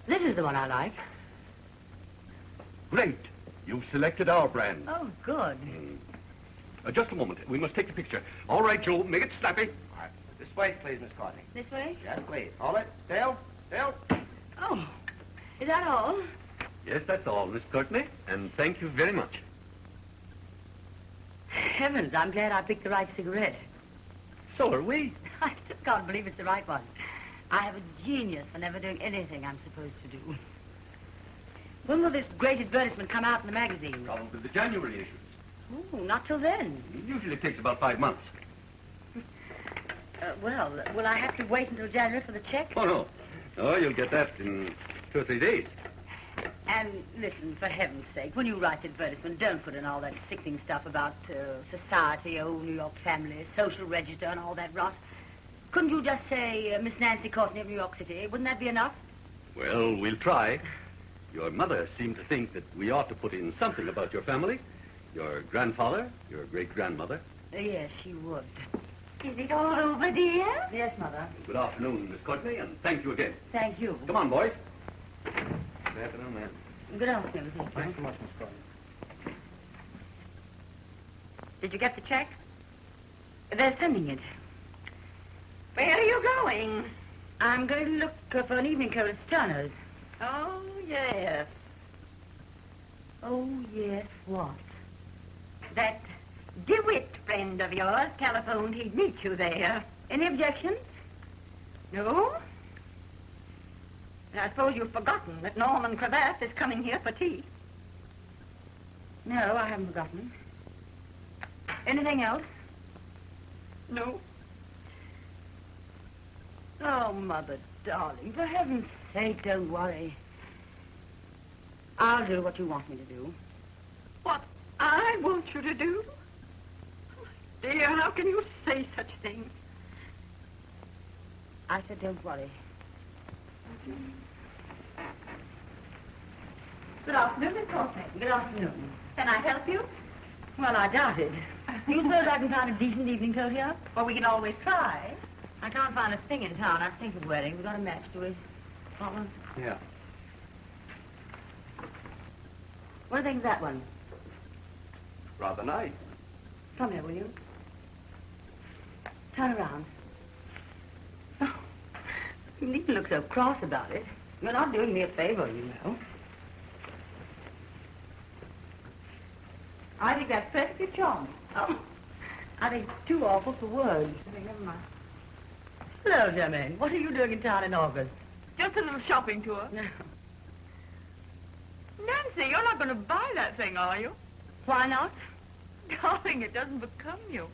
This is the one I like. Great. You've selected our brand. Oh, good. Just a moment. We must take the picture. All right, Joe. Make it snappy. All right. This way, please, Miss Courtney. This way? Yes, please. Hold it. Still. Still. Oh, is that all? Yes, that's all, Miss Courtney. And thank you very much. Heavens, I'm glad I picked the right cigarette. So are we. I just can't believe it's the right one. I have a genius for never doing anything I'm supposed to do. When will this great advertisement come out in the magazine? Probably the January issues. Oh, not till then. It usually takes about 5 months. Well, will I have to wait until January for the check? Oh, no. Oh, you'll get that in 2 or 3 days. And listen, for heaven's sake, when you write the advertisement, don't put in all that sickening stuff about society, old New York family, social register, and all that rot. Couldn't you just say Miss Nancy Courtney of New York City? Wouldn't that be enough? Well, we'll try. Your mother seemed to think that we ought to put in something about your family. Your grandfather, your great-grandmother. Yes, she would. Is it all over, dear? Yes, Mother. Good afternoon, Miss Courtney, and thank you again. Thank you. Come on, boys. Good afternoon, ma'am. Good afternoon, thank you. Thanks so much, Miss Courtney. Did you get the check? They're sending it. Where are you going? I'm going to look for an evening coat at Turner's. Oh, yes. Oh, yes, what? That DeWitt friend of yours telephoned he'd meet you there. Any objections? No? I suppose you've forgotten that Norman Cravath is coming here for tea. No, I haven't forgotten. Anything else? No. Oh, Mother, darling, for heaven's sake, don't worry. I'll do what you want me to do. What I want you to do? Dear, how can you say such things? I said don't worry. Good afternoon, Miss Courtney. Good afternoon. Can I help you? Well, I doubt it. Do you suppose I can find a decent evening coat here? Well, we can always try. I can't find a thing in town I think of wearing. We've got a match, do we? Want one? Yeah. What do you think of that one? Rather nice. Come here, will you? Turn around. Oh, you needn't look so cross about it. You're not doing me a favor, you know. I think that's perfectly charming. Oh, I think it's too awful for words. Never mind. Hello, Germaine. What are you doing in town in August? Just a little shopping tour. No. Nancy, you're not going to buy that thing, are you? Why not? Darling, it doesn't become you.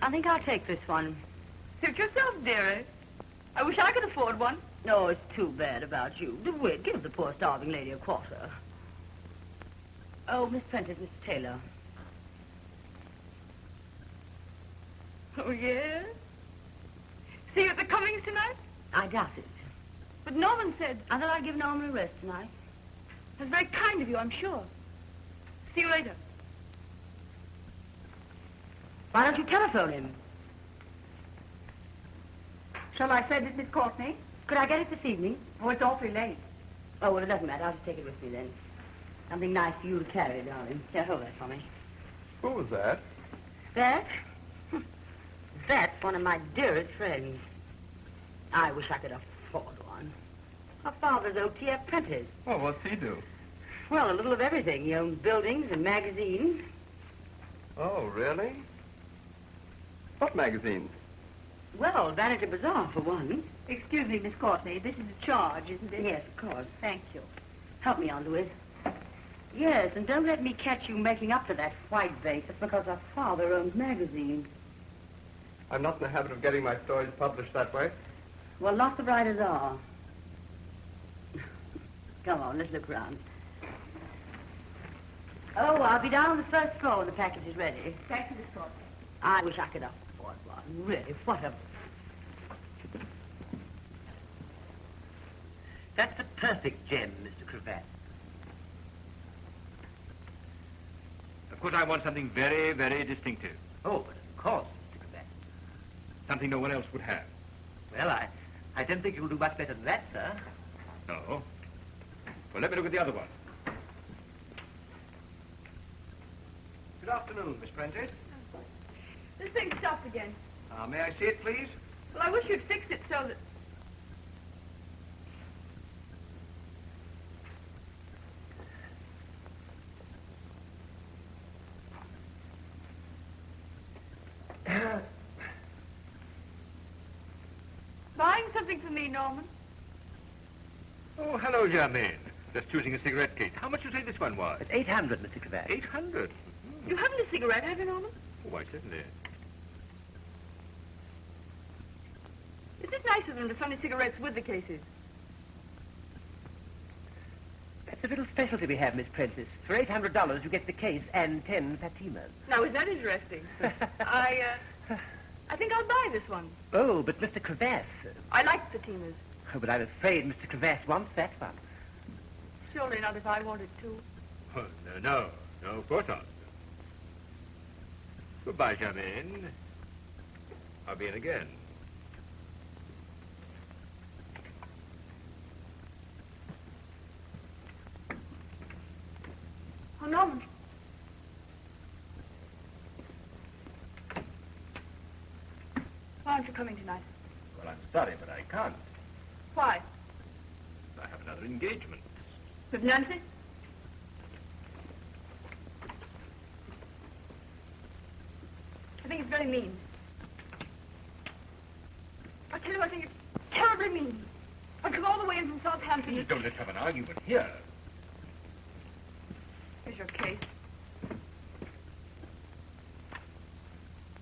I think I'll take this one. Suit yourself, dearie. I wish I could afford one. No, it's too bad about you. DeWitt, give the poor starving lady a quarter. Oh, Miss Prentice, Mr. Taylor. Oh, yes? See you at the Cummings tonight? I doubt it. But Norman said... I thought I'd give Norman a rest tonight. That's very kind of you, I'm sure. See you later. Why don't you telephone him? Shall I send it, Miss Courtney? Could I get it this evening? Oh, it's awfully late. Oh, well, it doesn't matter. I'll just take it with me then. Something nice for you to carry, darling. Here, hold that for me. Who was that? That? That's one of my dearest friends. I wish I could afford one. Her father's O.T. apprentice. Oh, what's he do? Well, a little of everything. He owns buildings and magazines. Oh, really? What magazines? Well, Vanity Bazaar, for one. Excuse me, Miss Courtney. This is a charge, isn't it? Yes, of course. Thank you. Help me on to it. Yes, and don't let me catch you making up to that white base just because her father owns magazines. I'm not in the habit of getting my stories published that way. Well, lots of writers are. Come on, let's look around. Oh, I'll be down on the first floor when the package is ready. Thank you, Miss Courtney. I wish I could afford one. Really, what a... That's the perfect gem, Mr. Cravath. Of course, I want something very, very distinctive. Oh, but of course, Mr. Cravath. Something no one else would have. Well, I don't think you'll do much better than that, sir. No. Well, let me look at the other one. Good afternoon, Miss Prentice. This thing stopped again. May I see it, please? Well, I wish you'd fix it so that... Buying something for me, Norman? Oh, hello, Germaine. Just choosing a cigarette case. How much you say this one was? It's 800, Mr. Quebec. 800. You haven't a cigarette, have you, Norman? Oh, why, certainly. Is it nicer than the funny cigarettes with the cases? That's a little specialty we have, Miss Prentice. For $800, you get the case and 10 Fatimas. Now, is that interesting? I think I'll buy this one. Oh, but Mr. Crevasse. I like Fatimas. Oh, but I'm afraid Mr. Crevasse wants that one. Surely not if I wanted to. Oh, no, of course not. Goodbye, Germaine. I'll be in again. Oh, Norman. Why aren't you coming tonight? Well, I'm sorry, but I can't. Why? I have another engagement. With Nancy? I think it's very mean. I tell you, I think it's terribly mean. I come all the way in from Southampton. Please don't let's have an argument here. Here's your case.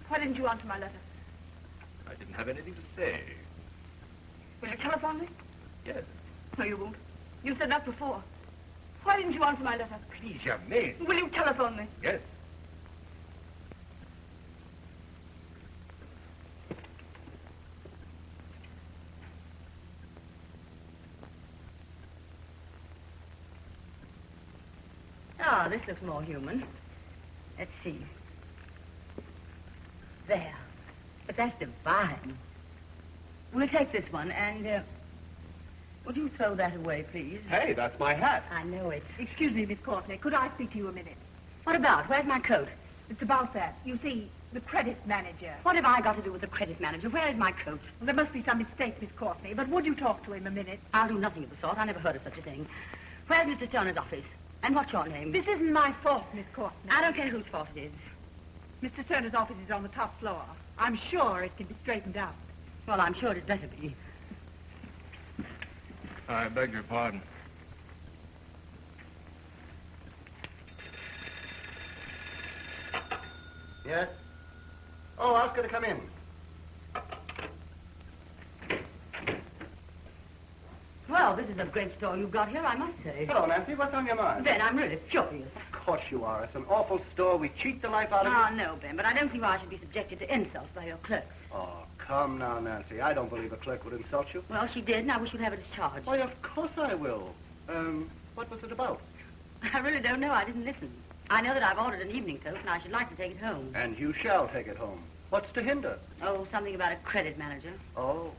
Why didn't you answer my letter? I didn't have anything to say. Will you telephone me? Yes. No, you won't. You said that before. Why didn't you answer my letter? Please, Germaine. Will you telephone me? Yes. Ah, this looks more human. Let's see. There. But that's divine. We'll take this one, and, would you throw that away, please? Hey, that's my hat. I know it. Excuse me, Miss Courtney. Could I speak to you a minute? What about? Where's my coat? It's about that. You see, the credit manager. What have I got to do with the credit manager? Where is my coat? Well, there must be some mistake, Miss Courtney, but would you talk to him a minute? I'll do nothing of the sort. I never heard of such a thing. Where's Mr. Turner's office? And what's your name? This isn't my fault, Miss Courtney. I don't care whose fault it is. Mr. Turner's office is on the top floor. I'm sure it can be straightened out. Well, I'm sure it better be. I beg your pardon. Yes? Oh, I was going to come in. Well, this is a great store you've got here, I must say. Hello, Nancy. What's on your mind? Ben, I'm really furious. Of course you are. It's an awful store. We cheat the life out of Ah, you. no, Ben, but I don't see why I should be subjected to insults by your clerks. Oh, come now, Nancy. I don't believe a clerk would insult you. Well, she did, and I wish you'd have her discharged. Why, of course I will. What was it about? I really don't know. I didn't listen. I know that I've ordered an evening coat, and I should like to take it home. And you shall take it home. What's to hinder? Oh, something about a credit manager. Oh.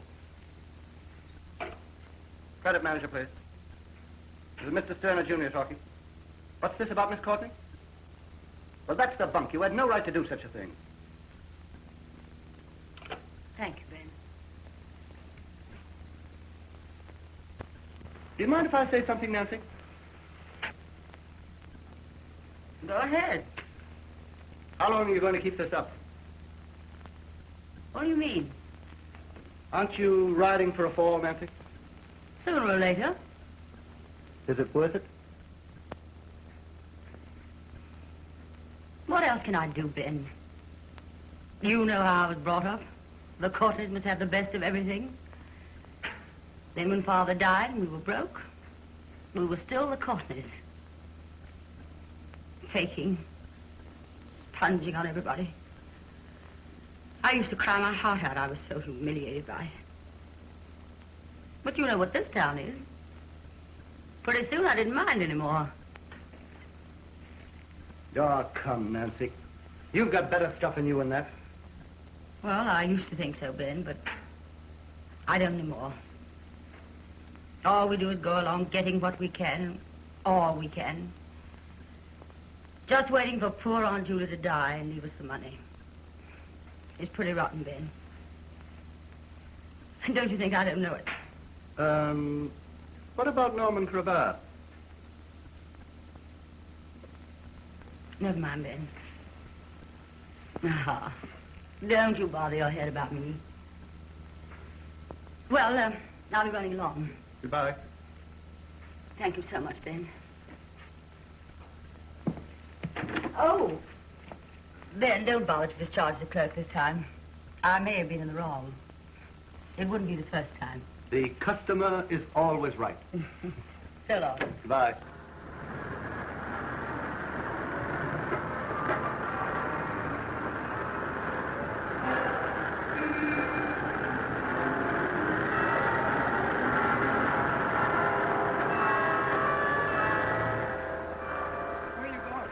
Credit manager, please. This is Mr. Sterner, Jr. talking. What's this about, Miss Courtney? Well, that's the bunk. You had no right to do such a thing. Thank you, Ben. Do you mind if I say something, Nancy? Go ahead. How long are you going to keep this up? What do you mean? Aren't you riding for a fall, Nancy? Sooner or later. Is it worth it? What else can I do, Ben? You know how I was brought up. The Courtneys must have the best of everything. Then when Father died and we were broke, we were still the Courtneys. Faking. Sponging on everybody. I used to cry my heart out. I was so humiliated by it. But you know what this town is. Pretty soon I didn't mind anymore. Oh, come, Nancy. You've got better stuff in you than that. Well, I used to think so, Ben, but I don't anymore. All we do is go along getting what we can, all we can. Just waiting for poor Aunt Julia to die and leave us the money. It's pretty rotten, Ben. Don't you think I don't know it? What about Norman Cravat? Never mind, Ben. Ah, don't you bother your head about me. Well, I'll be running along. Goodbye. Thank you so much, Ben. Oh, Ben, don't bother to discharge the clerk this time. I may have been in the wrong. It wouldn't be the first time. The customer is always right. So long. Goodbye. Where are you going?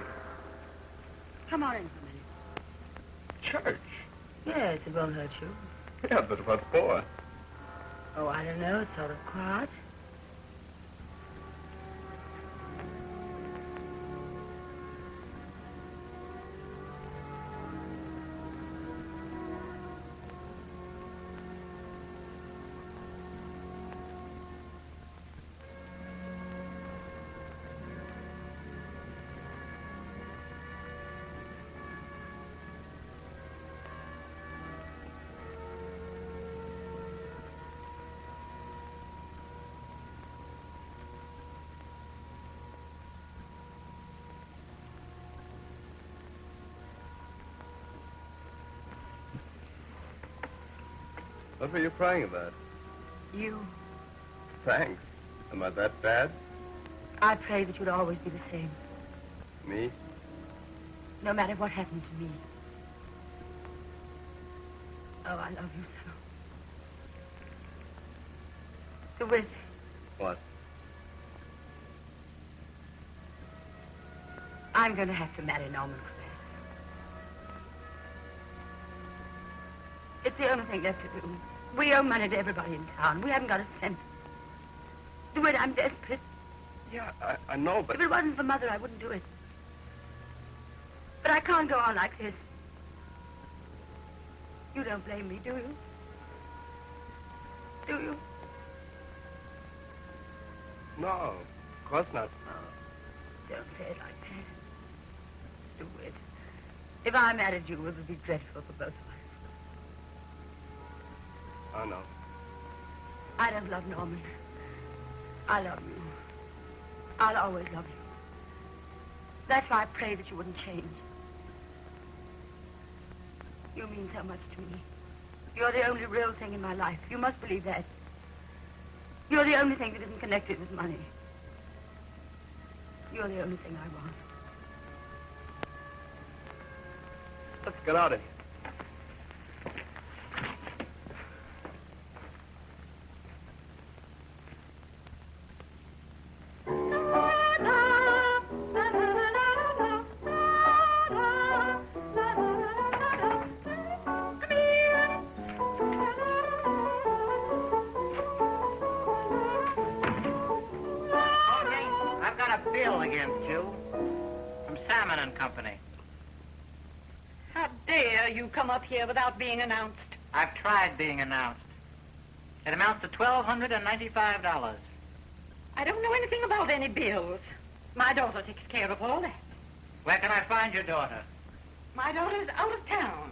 Come on in for a minute. Church. Yes, it won't hurt you. Yeah, but what for? Oh, I don't know. It's sort of quiet. What were you crying about? You. Thanks. Am I that bad? I pray that you'd always be the same, Me? no matter what happened to me. Oh, I love you so. DeWitt, What? I'm going to have to marry Norman Cravat. It's the only thing left to do. We owe money to everybody in town. We haven't got a cent. DeWitt, I'm desperate. Yeah, I know, but... If it wasn't for Mother, I wouldn't do it. But I can't go on like this. You don't blame me, do you? Do you? No, of course not. Oh, don't say it like that. DeWitt, if I married you, it would be dreadful for both of us. Oh, no. I don't love Norman. I love you. I'll always love you. That's why I pray that you wouldn't change. You mean so much to me. You're the only real thing in my life. You must believe that. You're the only thing that isn't connected with money. You're the only thing I want. Let's get out of here. I've got a bill against you from Salmon and Company. How dare you come up here without being announced? I've tried being announced. It amounts to $1,295. I don't know anything about any bills. My daughter takes care of all that. Where can I find your daughter? My daughter's out of town.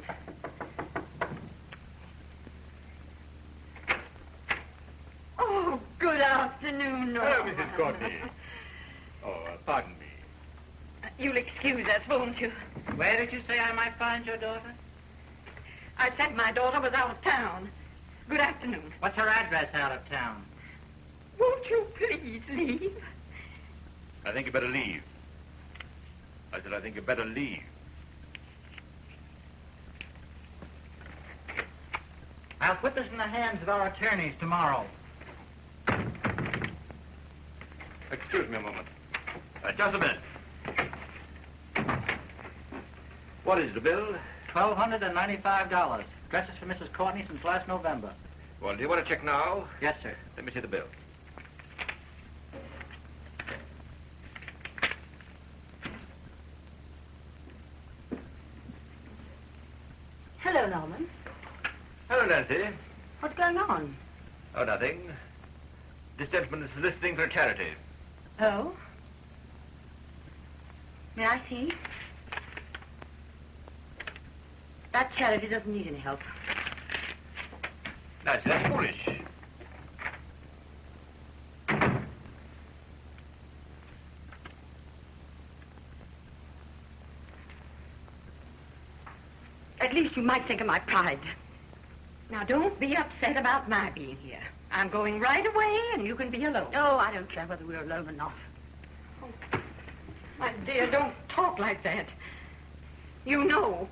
Oh, good afternoon, Hello, Norman. Mrs. Courtney. Oh, pardon me. You'll excuse us, won't you? Where did you say I might find your daughter? I said my daughter was out of town. Good afternoon. What's her address out of town? Won't you please leave? I think you better leave. I said I think you better leave. I'll put this in the hands of our attorneys tomorrow. Excuse me a moment. Just a minute. What is the bill? $1,295. Dresses for Mrs. Courtney since last November. Well, do you want to check now? Yes, sir. Let me see the bill. Hello, Norman. Hello, Nancy. What's going on? Oh, nothing. This gentleman is soliciting for a charity. Oh? May I see? That charity doesn't need any help. Nancy, that's foolish. At least you might think of my pride. Now, don't be upset about my being here. I'm going right away, and you can be alone. Oh, I don't care whether we're alone or not. My dear, don't talk like that. You know.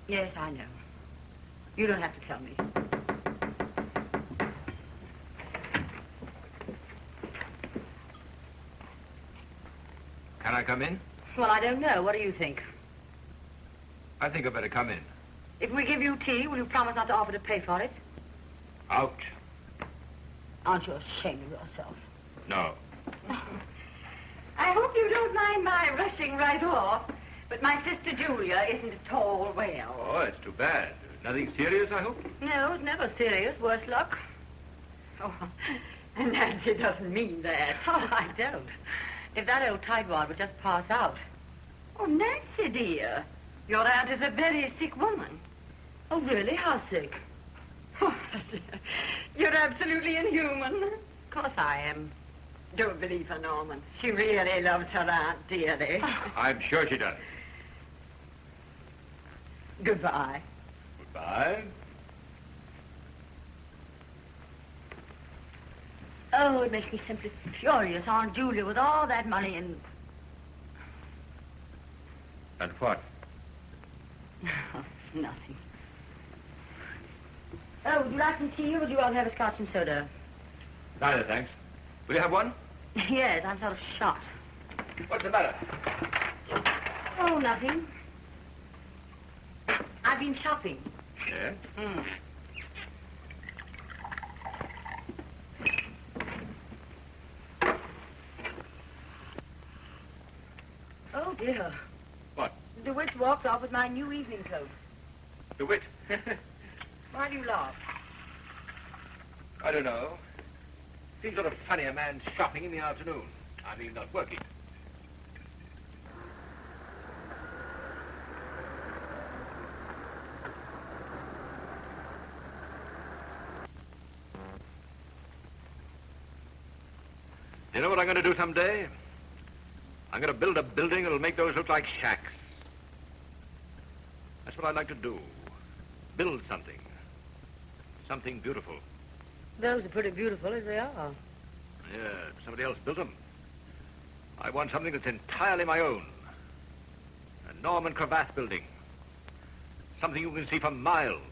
Yes, I know. You don't have to tell me. Can I come in? Well, I don't know. What do you think? I think I'd better come in. If we give you tea, will you promise not to offer to pay for it? Out. Aren't you ashamed of yourself? No. I hope you don't mind my rushing right off, but my sister Julia isn't at all well. Oh, it's too bad. Nothing serious, I hope? No, it's never serious. Worse luck. Oh, and Nancy doesn't mean that. Oh, I don't. If that old tightwad would just pass out. Oh, Nancy, dear, your aunt is a very sick woman. Oh, really? How sick? Oh, dear. You're absolutely inhuman. Of course I am. Don't believe her, Norman. She really loves her aunt dearly. I'm sure she does. Goodbye. Goodbye. Oh, it makes me simply furious, Aunt Julia, with all that money and... And what? Nothing. Oh, would you like some tea, or would you rather have a scotch and soda? Neither, thanks. Will you have one? Yes, I'm sort of shot. What's the matter? Oh, nothing. I've been shopping. Yes? Mm. Oh, dear. What? The witch walked off with my new evening coat. The wit? Why do you laugh? I don't know. Seems sort of funny a man shopping in the afternoon. I mean, not working. You know what I'm going to do someday? I'm going to build a building that'll make those look like shacks. That's what I'd like to do. Build something. Something beautiful. Those are pretty beautiful as they are. Yeah, somebody else built them. I want something that's entirely my own. A Norman crevasse building. Something you can see for miles.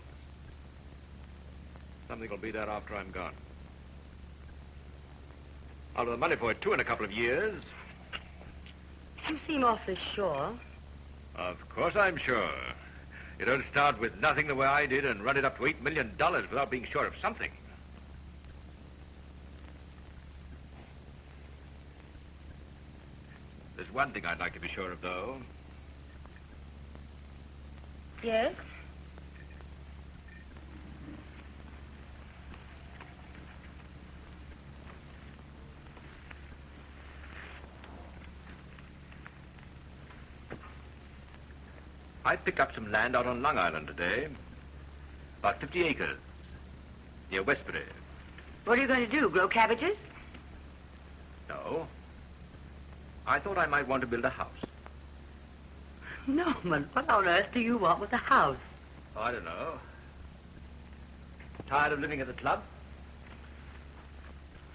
Something will be there after I'm gone. I'll have the money for it, too, in a couple of years. You seem awfully sure. Of course I'm sure. You don't start with nothing the way I did and run it up to $8 million without being sure of something. There's one thing I'd like to be sure of, though. Yes? I picked up some land out on Long Island today. About 50 acres. Near Westbury. What are you going to do, grow cabbages? No. I thought I might want to build a house. Norman, what on earth do you want with a house? Oh, I don't know. Tired of living at the club?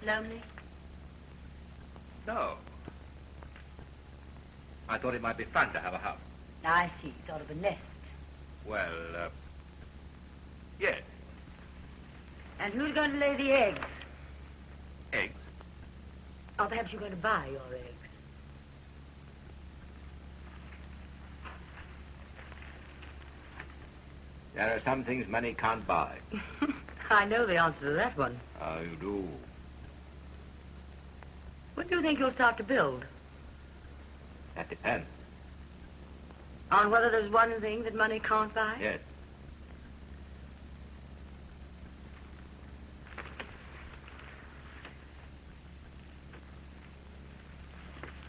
Lonely? No. I thought it might be fun to have a house. I see, sort of a nest. Well, yes. And who's going to lay the eggs? Eggs. Or perhaps you're going to buy your eggs. There are some things money can't buy. I know the answer to that one. Oh, you do? When do you think you'll start to build? That depends. On whether there's one thing that money can't buy? Yes.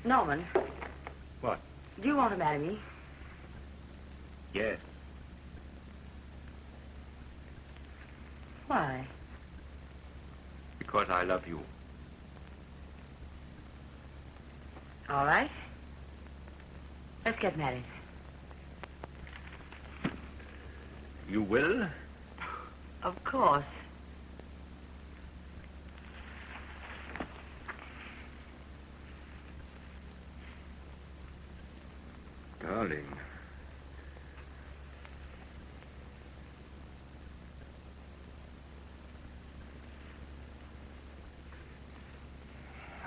Norman. What? Do you want to marry me? Yes. Why? Because I love you. All right. Let's get married. You will? Of course. Darling.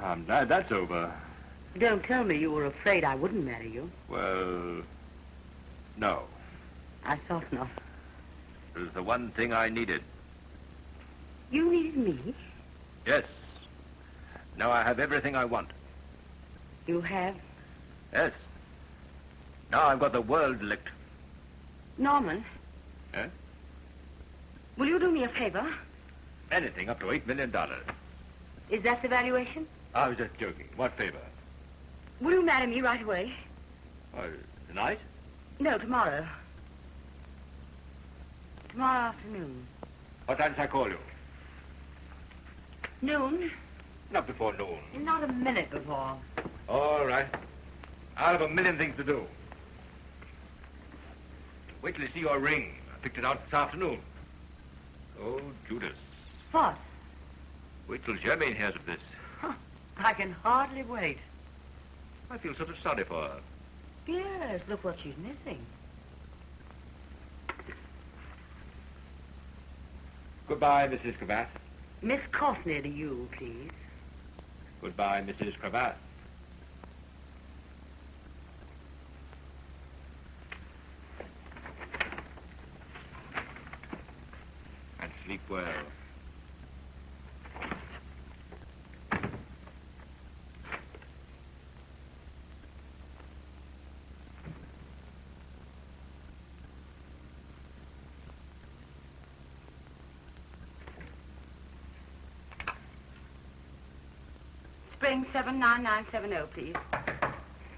I'm glad that's over. Don't tell me you were afraid I wouldn't marry you. Well, no. I thought not. It was the one thing I needed. You needed me? Yes. Now I have everything I want. You have? Yes. Now I've got the world licked. Norman? Eh? Will you do me a favor? Anything up to $8 million. Is that the valuation? I was just joking. What favor? Will you marry me right away? Tonight? No, tomorrow. Tomorrow afternoon. What time shall I call you? Noon? Not before noon. Not a minute before. All right. I'll have a million things to do. Wait till you see your ring. I picked it out this afternoon. Oh, Judas. What? Wait till Germaine hears of this. I can hardly wait. I feel sort of sorry for her. Yes, look what she's missing. Goodbye, Mrs. Cravath. Miss Courtney to you, please. Goodbye, Mrs. Cravath. And sleep well. Spring 79970, please.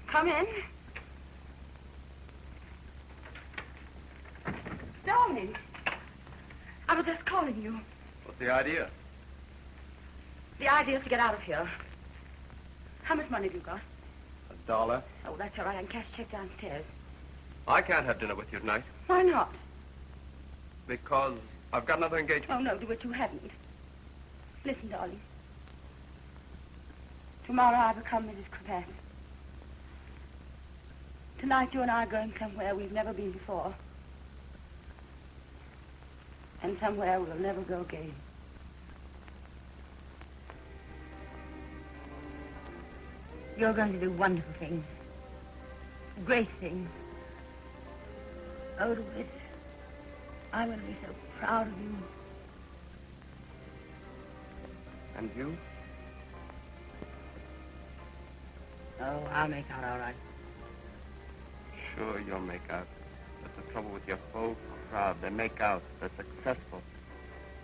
Come in. Darling, I was just calling you. What's the idea? The idea is to get out of here. How much money have you got? $1. Oh, that's all right. I can cash a check downstairs. I can't have dinner with you tonight Why not? because I've got another engagement. Oh, no, do it you haven't. Listen, darling. Tomorrow I become Mrs. Cravath. Tonight you and I are going somewhere we've never been before. And somewhere we'll never go again. You're going to do wonderful things. Great things. Oh, to wish I'm going to be so proud of you. And you? Oh, I'll make out all right. Sure, you'll make out. That's the trouble with your whole crowd. They make out. They're successful.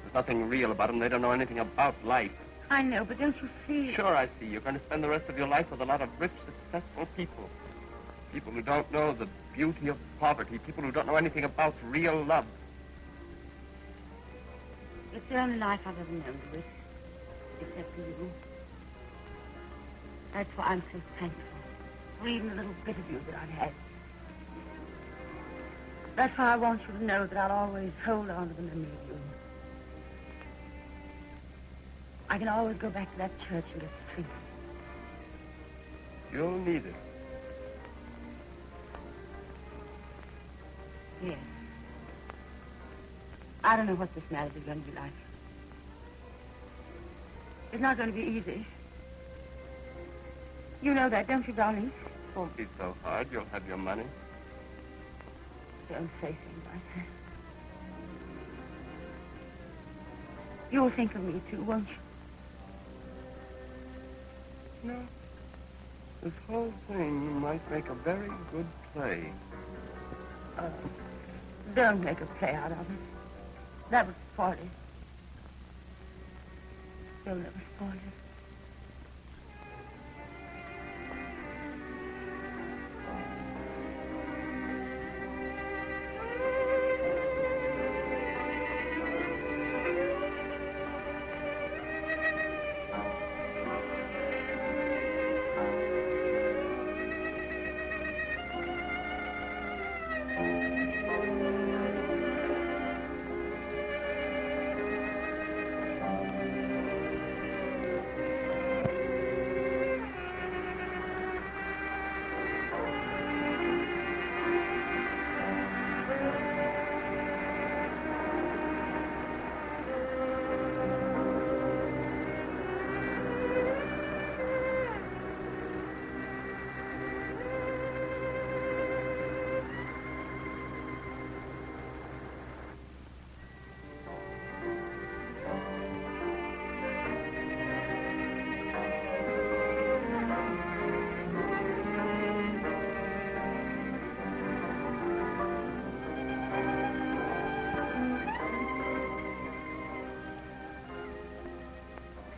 There's nothing real about them. They don't know anything about life. I know, but don't you see? Sure, I see. You're going to spend the rest of your life with a lot of rich, successful people. People who don't know the beauty of poverty. People who don't know anything about real love. It's the only life I've ever known, Louis, except for you. That's why I'm so thankful for even a little bit of you that I've had. That's why I want you to know that I'll always hold on to the memory of you. I can always go back to that church and get strength. You'll need it. Yes. I don't know what this marriage is going to be like. It's not going to be easy. You know that, don't you, darling? Won't be so hard. You'll have your money. Don't say things like that. You'll think of me, too, won't you? No. This whole thing might make a very good play. Don't make a play out of it. That would spoil it. You'll never spoil it.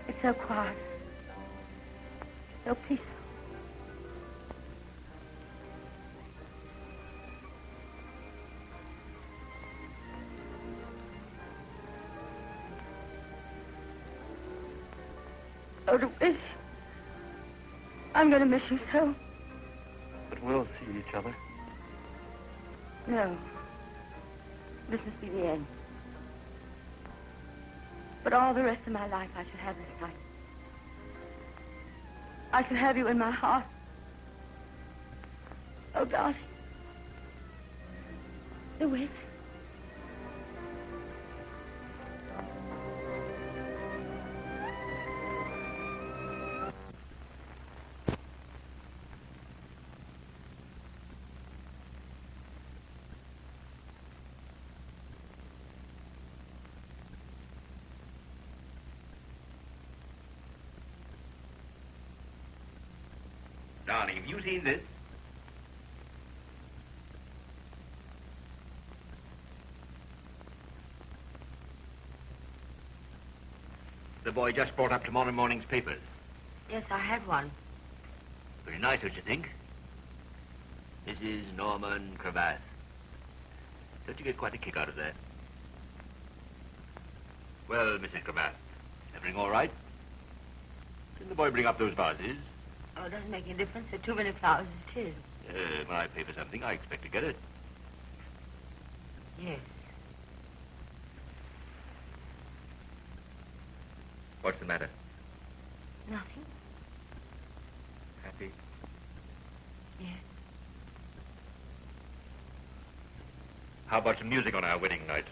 It's so quiet. So peaceful. Oh, to wish. I'm going to miss you so. But we'll see each other. No. This must be the end. But all the rest of my life I shall have this night. I shall have you in my heart. Oh, darling. The wish. Darling, have you seen this? The boy just brought up tomorrow morning's papers. Yes, I have one. Very nice, don't you think? Mrs. Norman Crevasse. Don't you get quite a kick out of that? Well, Mrs. Crevasse, everything all right? Didn't the boy bring up those vases? Oh, it doesn't make any difference. There are too many flowers as it is. When I pay for something, I expect to get it. Yes. What's the matter? Nothing? Happy? Yes. How about some music on our wedding night?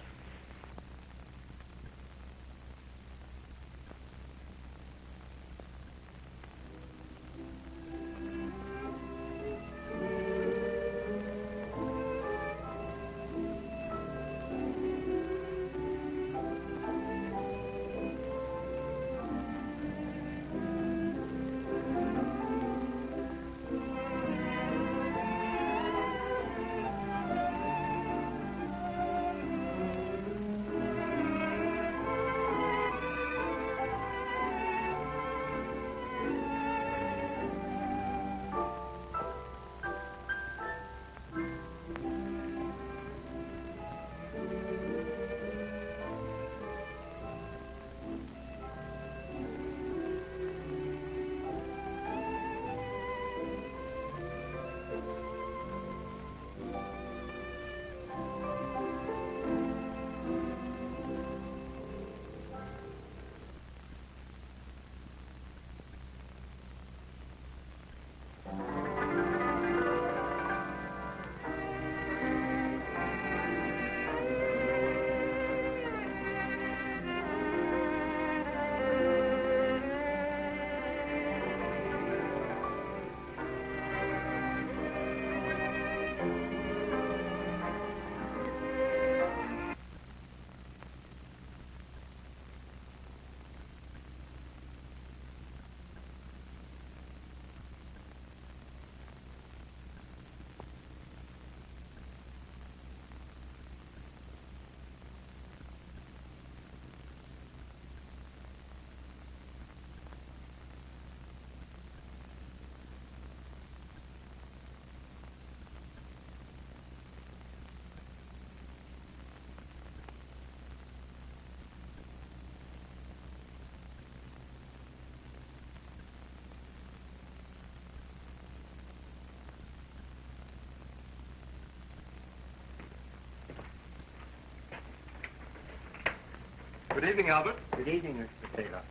Good evening, Albert. Good evening, Mr. Taylor.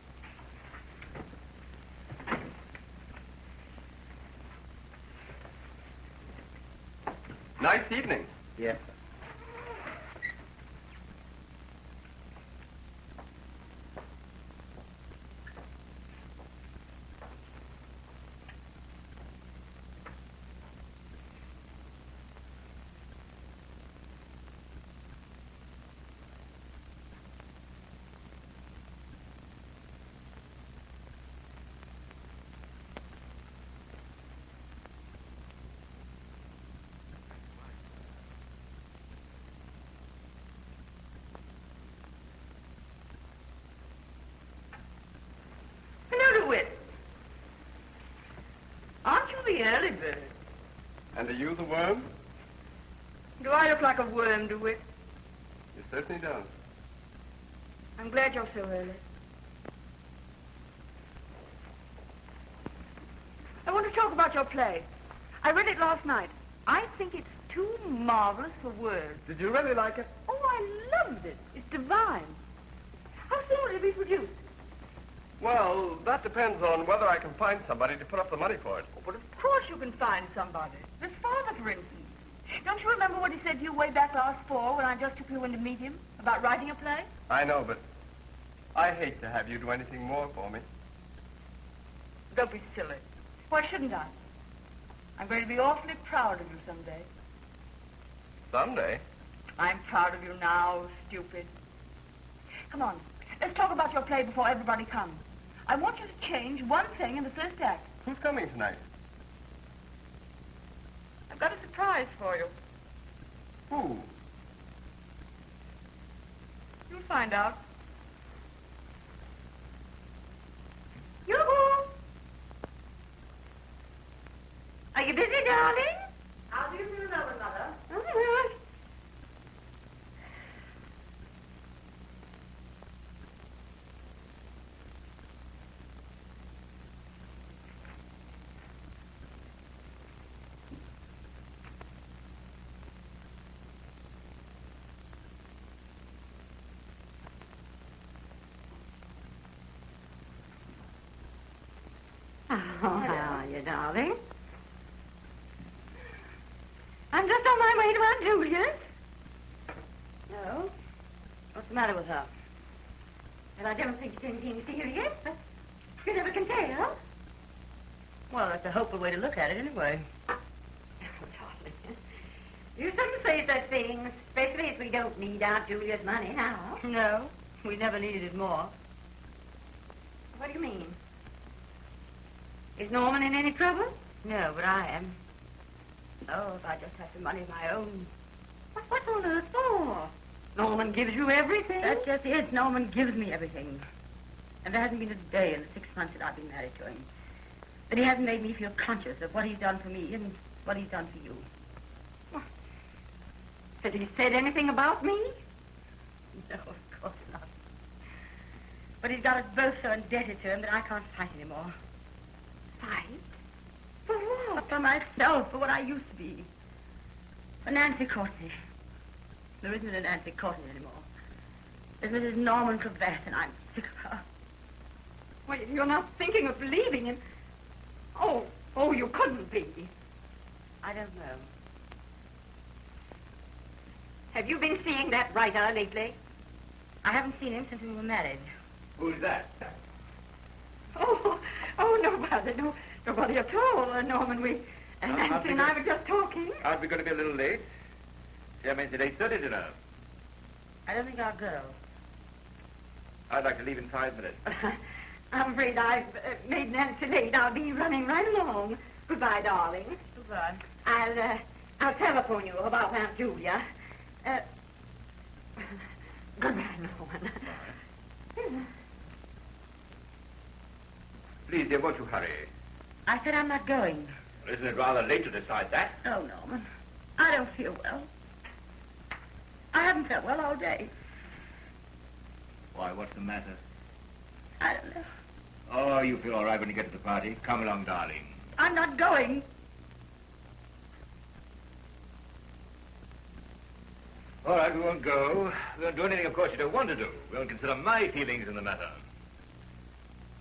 Nice evening. Yes. Hello, DeWitt. Aren't you the early bird? And are you the worm? Do I look like a worm, DeWitt? You certainly don't. I'm glad you're so early. I want to talk about your play. I read it last night. I think it's too marvelous for words. Did you really like it? Oh, I loved it. It's divine. How soon will it be produced? Well, that depends on whether I can find somebody to put up the money for it. Oh, but of course you can find somebody. This father, for instance. Don't you remember what he said to you way back last fall when I just took you in to meet him about writing a play? I know, but I hate to have you do anything more for me. Don't be silly. Why shouldn't I? I'm going to be awfully proud of you someday. Someday. I'm proud of you now, stupid. Come on, let's talk about your play before everybody comes. I want you to change one thing in the first act. Who's coming tonight? I've got a surprise for you. Who? You'll find out. Yoo-hoo! Are you busy, darling? I'll be soon over, Mother. All right. Oh, how are you, darling? I'm just on my way to Aunt Julia's. No. What's the matter with her? Well, I don't think it's anything serious, but you never can tell. Well, that's a hopeful way to look at it, anyway. Oh, darling. You shouldn't say such things, especially as we don't need Aunt Julia's money now. No, we never needed it more. What do you mean? Is Norman in any trouble? No, but I am. Oh, if I just had some money of my own. What's on earth for? Norman gives you everything. That just is. Norman gives me everything. And there hasn't been a day in the 6 months that I've been married to him that he hasn't made me feel conscious of what he's done for me and what he's done for you. What? Has he said anything about me? No, of course not. But he's got us both so indebted to him that I can't fight anymore. Fight? For what? For myself, for what I used to be. For Nancy Courtney. There isn't a Nancy Courtney anymore. There's Mrs. Norman Cravath, and I'm sick of her. Well, you're not thinking of leaving him. Oh, you couldn't be. I don't know. Have you been seeing that writer lately? I haven't seen him since we were married. Who's that? Oh, nobody. No, nobody at all, Norman. Nancy and I were just talking. Aren't we going to be a little late? Yeah, means at 8:30, you know. I don't think I'll go. I'd like to leave in 5 minutes. I'm afraid I've made Nancy late. I'll be running right along. Goodbye, darling. Goodbye. I'll telephone you about Aunt Julia. Goodbye, Norman. Please, dear, won't you hurry? I said I'm not going. Well, isn't it rather late to decide that? Oh, Norman. I don't feel well. I haven't felt well all day. Why, what's the matter? I don't know. Oh, you feel all right when you get to the party. Come along, darling. I'm not going. All right, we won't go. We won't do anything, of course, you don't want to do. We won't consider my feelings in the matter.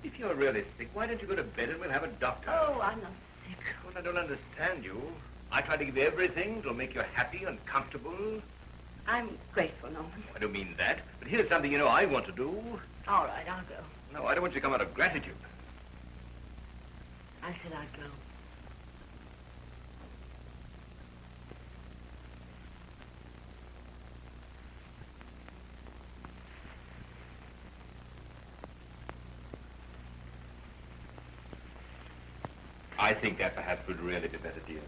If you're really sick, why don't you go to bed and we'll have a doctor? Oh, I'm not sick. Well, I don't understand you. I try to give you everything that'll make you happy and comfortable. I'm grateful, Norman. I don't mean that, but here's something you know I want to do. All right, I'll go. No, I don't want you to come out of gratitude. I said I'd go. I think that perhaps would really be better, dear.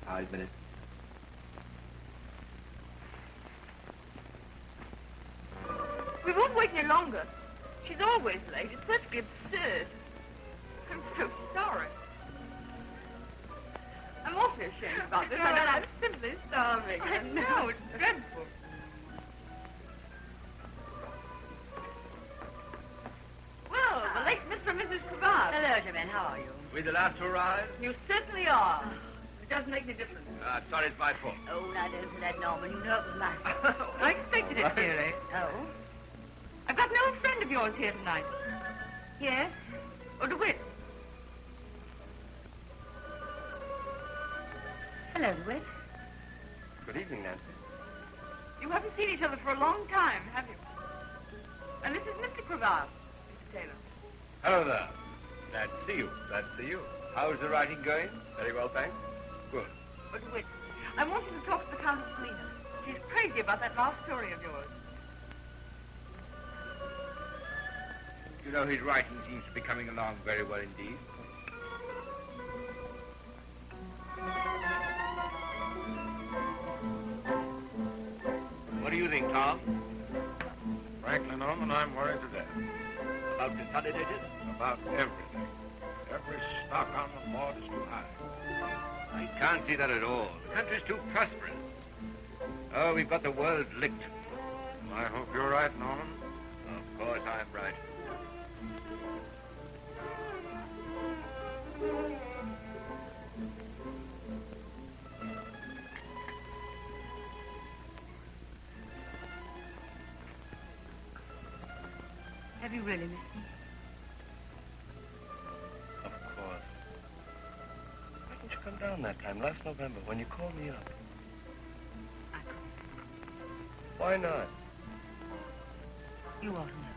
5 minutes. We won't wait any longer. She's always late. It's perfectly absurd. I'm so sorry. I'm awfully ashamed about this. I'm simply starving. I know, it's dreadful. Well, the late Mr. and Mrs. Clive. Hello, Germaine. How are you? We the last to arrive? You certainly are. It doesn't make any difference. Sorry, it's my fault. Oh, now don't say that, Norman. You know it was my fault. I expected it, dearie. Oh? I've got an old friend of yours here tonight. Yes? Oh, DeWitt. Hello, DeWitt. Good evening, Nancy. You haven't seen each other for a long time, have you? And this is Mr. Cravat, Mr. Taylor. Hello there. Glad to see you. Glad to see you. How's the writing going? Very well, thanks. Good. Oh, DeWitt, I want you to talk to the Countess Selina. She's crazy about that last story of yours. You know, his writing seems to be coming along very well indeed. What do you think, Tom? Frankly, Norman, I'm worried to death About Consolidated? about everything. Every stock on the board is too high. I can't see that at all. The country's too prosperous. Oh, we've got the world licked. I hope you're right, Norman. Of course I'm right. Have you really missed me? Of course. Why didn't you come down that time, last November, when you called me up? I couldn't. Why not? You ought to know.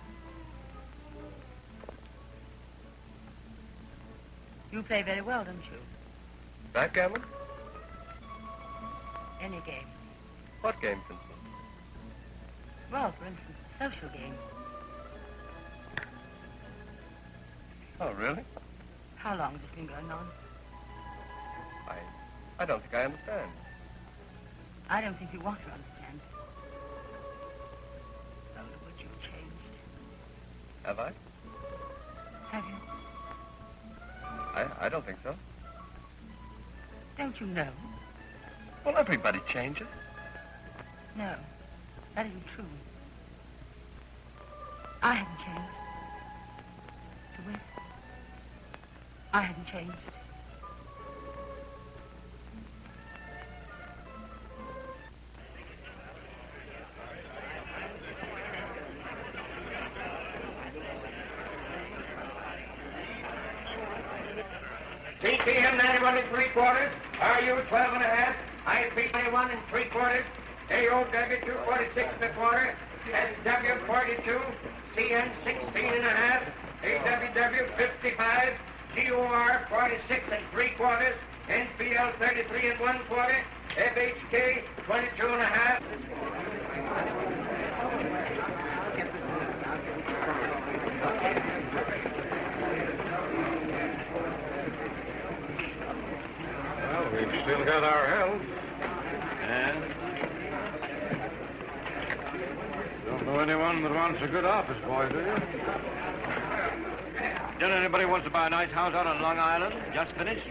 You play very well, don't you? Backgammon? Any game. What game, for instance? Well, for instance, social games. Oh, really? How long has this been going on? I don't think I understand. I don't think you want to understand. Oh, look what you've changed. Have I? Have you? I don't think so. Don't you know? Well, everybody changes. No, that isn't true. I haven't changed. DeWitt, I haven't changed. TPM 91 and 3/4, RU 12 and a half, IP 21 and 3/4, AOW 246 and a quarter, SW 42, CN 16 and a half, AWW 55, GOR 46 and 3/4, NPL 33 and 1/4, FHK 22 and a half. Well, we've still got our health. And Don't know anyone that wants a good office boy, do you? don't anybody wants to buy a nice house out on Long Island? Just finished.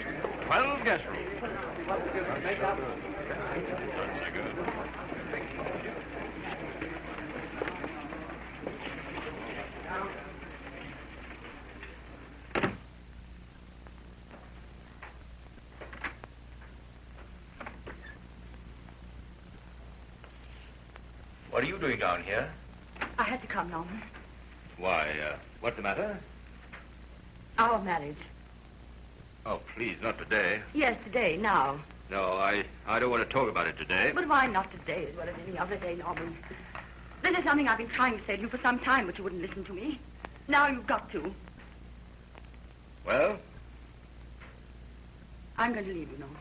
12 guest rooms. That's so good. What are you doing down here? I had to come, Norman. Why, what's the matter? Our marriage. Oh, please, not today. Yes, today, now. No, I don't want to talk about it today. But why not today as well as any other day, Norman? This is something I've been trying to say to you for some time, but you wouldn't listen to me. Now you've got to. Well? I'm going to leave you, Norman.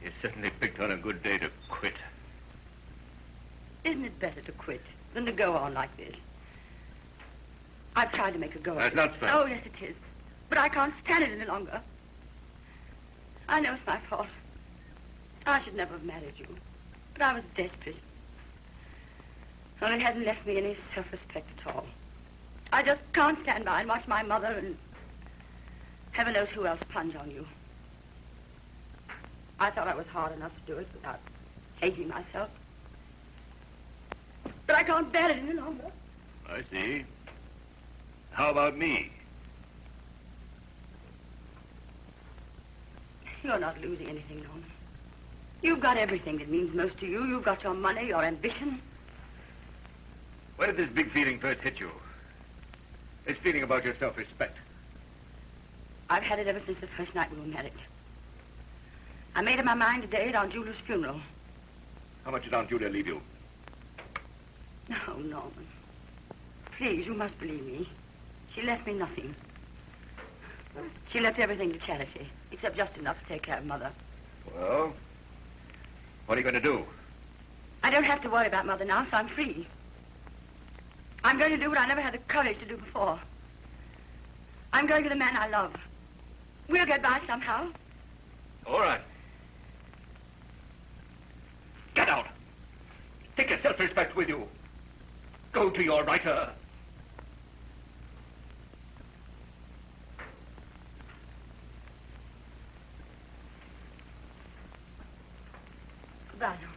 You certainly picked on a good day to quit. Isn't it better to quit than to go on like this? I've tried to make a go of it. That's not fair. Oh, yes, it is. But I can't stand it any longer. I know it's my fault. I should never have married you. But I was desperate. Well, it hasn't left me any self-respect at all. I just can't stand by and watch my mother and heaven knows who else plunge on you. I thought I was hard enough to do it without hating myself. But I can't bear it any longer. I see. How about me? You're not losing anything, Norman. You've got everything that means most to you. You've got your money, your ambition. Where did this big feeling first hit you? This feeling about your self-respect. I've had it ever since the first night we were married. I made up my mind today at Aunt Julia's funeral. How much did Aunt Julia leave you? No, Norman. Please, you must believe me. She left me nothing. She left everything to charity, except just enough to take care of Mother. Well, what are you going to do? I don't have to worry about Mother now, so I'm free. I'm going to do what I never had the courage to do before. I'm going to the man I love. We'll get by somehow. All right. Get out. Take your self-respect with you. Go to your writer. Goodbye, Norman.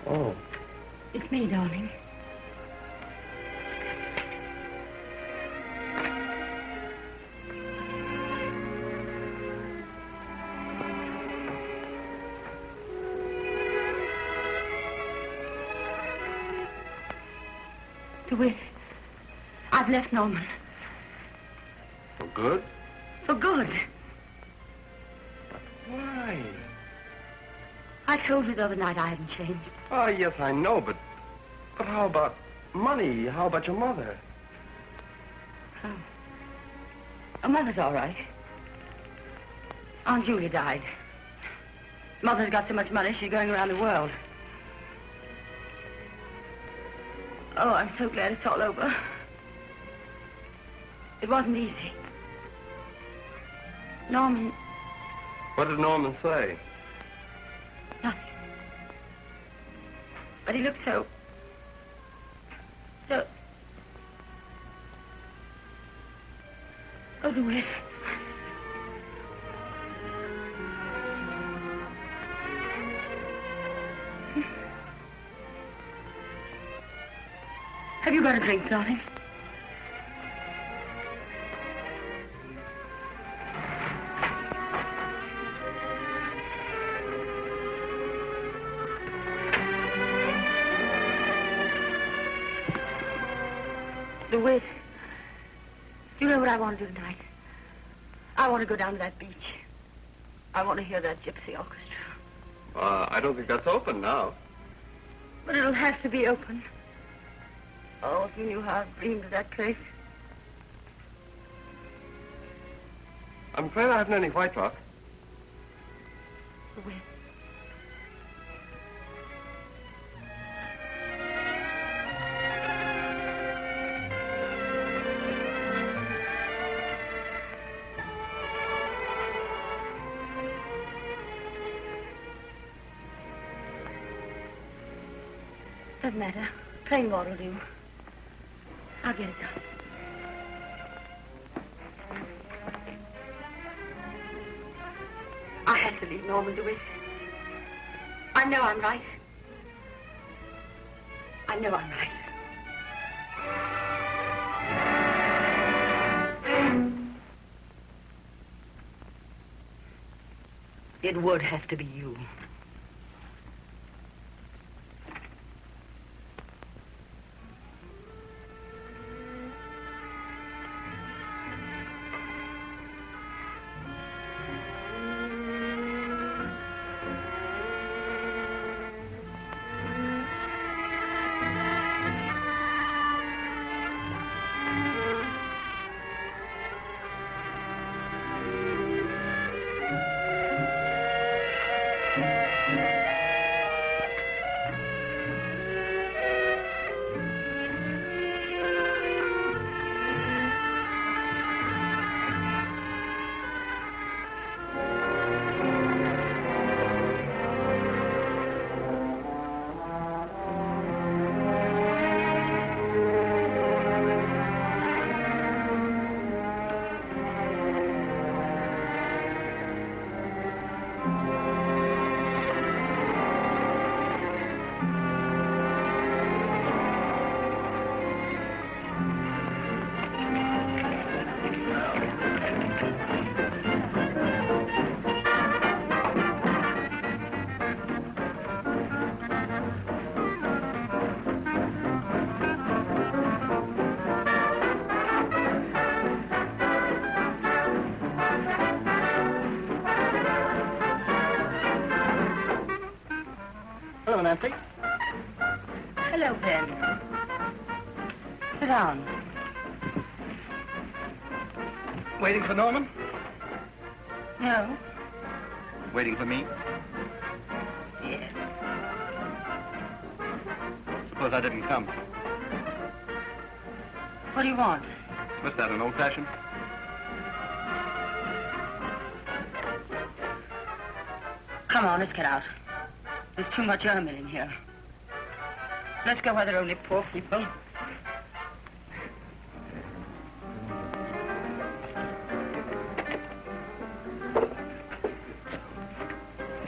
Oh. It's me, darling. Louis, I've left Norman. For good? For good. Why? I told you the other night I hadn't changed. Oh, yes, I know, but how about money? How about your mother? Oh. Oh, Mother's all right. Aunt Julia died. Mother's got so much money, she's going around the world. Oh, I'm so glad it's all over. It wasn't easy. Norman... What did Norman say? Nothing. But he looked so... Oh, Louis. Have you got a drink, darling? DeWitt, you know what I want to do tonight? I want to go down to that beach. I want to hear that gypsy orchestra. I don't think that's open now. But it'll have to be open. Oh, if you knew how I've dreamed of that place. I'm afraid I haven't any white rock. DeWitt. Doesn't matter. Plain water will do. I'll get it done. I have to leave Norman DeWitt. I know I'm right. I know I'm right. It would have to be you. Hello, Nancy. Hello, Ben. Sit down. Waiting for Norman? No? Waiting for me? Yes. Suppose I didn't come. What do you want? What's that, an old-fashioned? Come on, let's get out. There's too much ermine in here. Let's go where there are only poor people.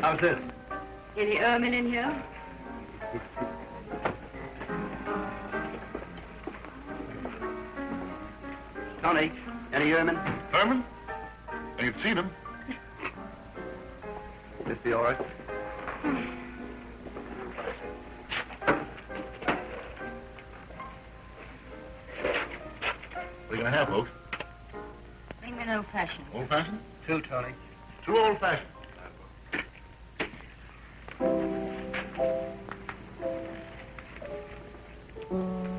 How's this? Any ermine in here? Tony, any ermine? Herman? Ain't seen him. This be all right? What are you gonna have, folks? Bring me an old-fashioned. Old-fashioned? Two, Tony. Two old-fashioned.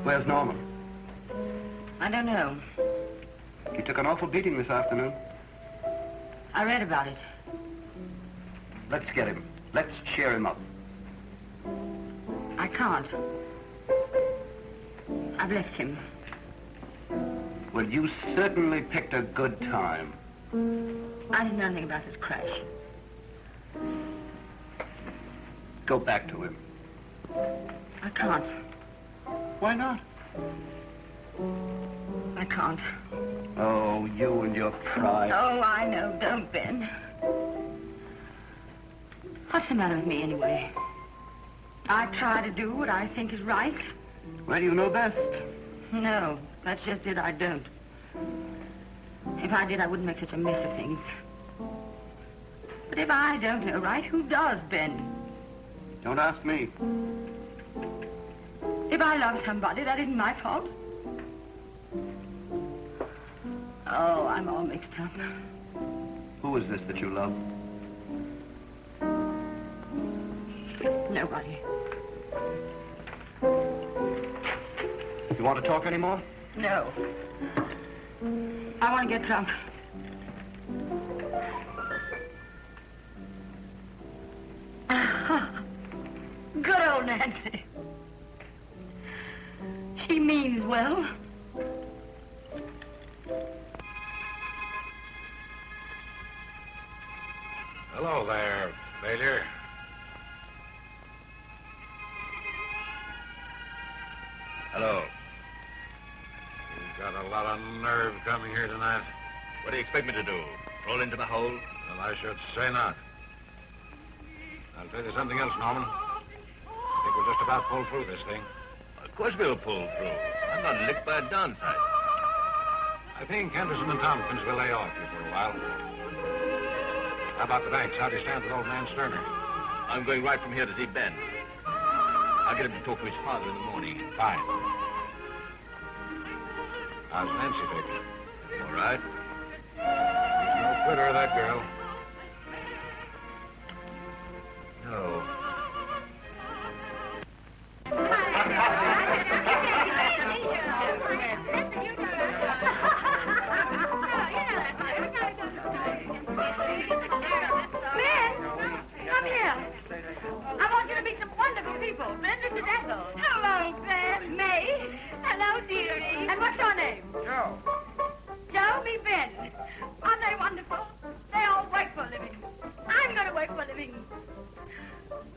Where's Norman? I don't know. He took an awful beating this afternoon. I read about it. Let's get him. Let's cheer him up. I can't. I've left him. Well, you certainly picked a good time. I didn't know anything about this crash. Go back to him. I can't. Why not? I can't. Oh, you and your pride. Oh, I know. Don't, Ben. What's the matter with me, anyway? I try to do what I think is right. Well, you know best. No, that's just it. I don't. If I did, I wouldn't make such a mess of things. But if I don't know right, who does, Ben? Don't ask me. If I love somebody, that isn't my fault. Oh, I'm all mixed up. Who is this that you love? Nobody. You want to talk anymore? No. I want to get drunk. Good old Nancy. She means well. Hello there, Major. Hello. You've got a lot of nerve coming here tonight. What do you expect me to do? Roll into the hole? Well, I should say not. I'll tell you something else, Norman. I think we'll just about pull through this thing. Of course we'll pull through. I'm not licked by a downside. I think Henderson and Tompkins will lay off you for a while. How about the banks? How do you stand with old man Sterner? I'm going right from here to see Ben. I'll get him to talk to his father in the morning. Fine. How's Nancy, baby? All right. There's no quitter of that girl. No. Come here. I want you to meet some wonderful people. Ben, this is Ethel. Hello, Ben. May. Hello, dearie. And what's your name? Joe. Joe, me Ben. Aren't they wonderful? They all work for a living. I'm going to work for a living.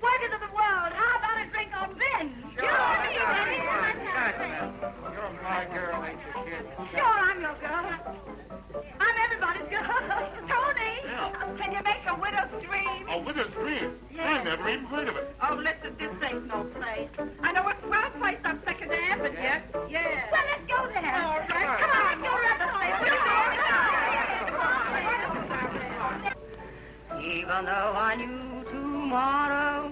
Workers of the world, how about a drink on Ben? Sure, you're my girl, ain't you, kid? Sure, I'm your girl. I'm everybody's girl. Tony, can you make a widow's dream? A widow's dream? I never even heard of it. Oh, listen, this ain't no place. I know a swell place on Second Avenue. Yeah. Well, let's go there. Oh, come on. Come on, go to the place. Even though I knew tomorrow,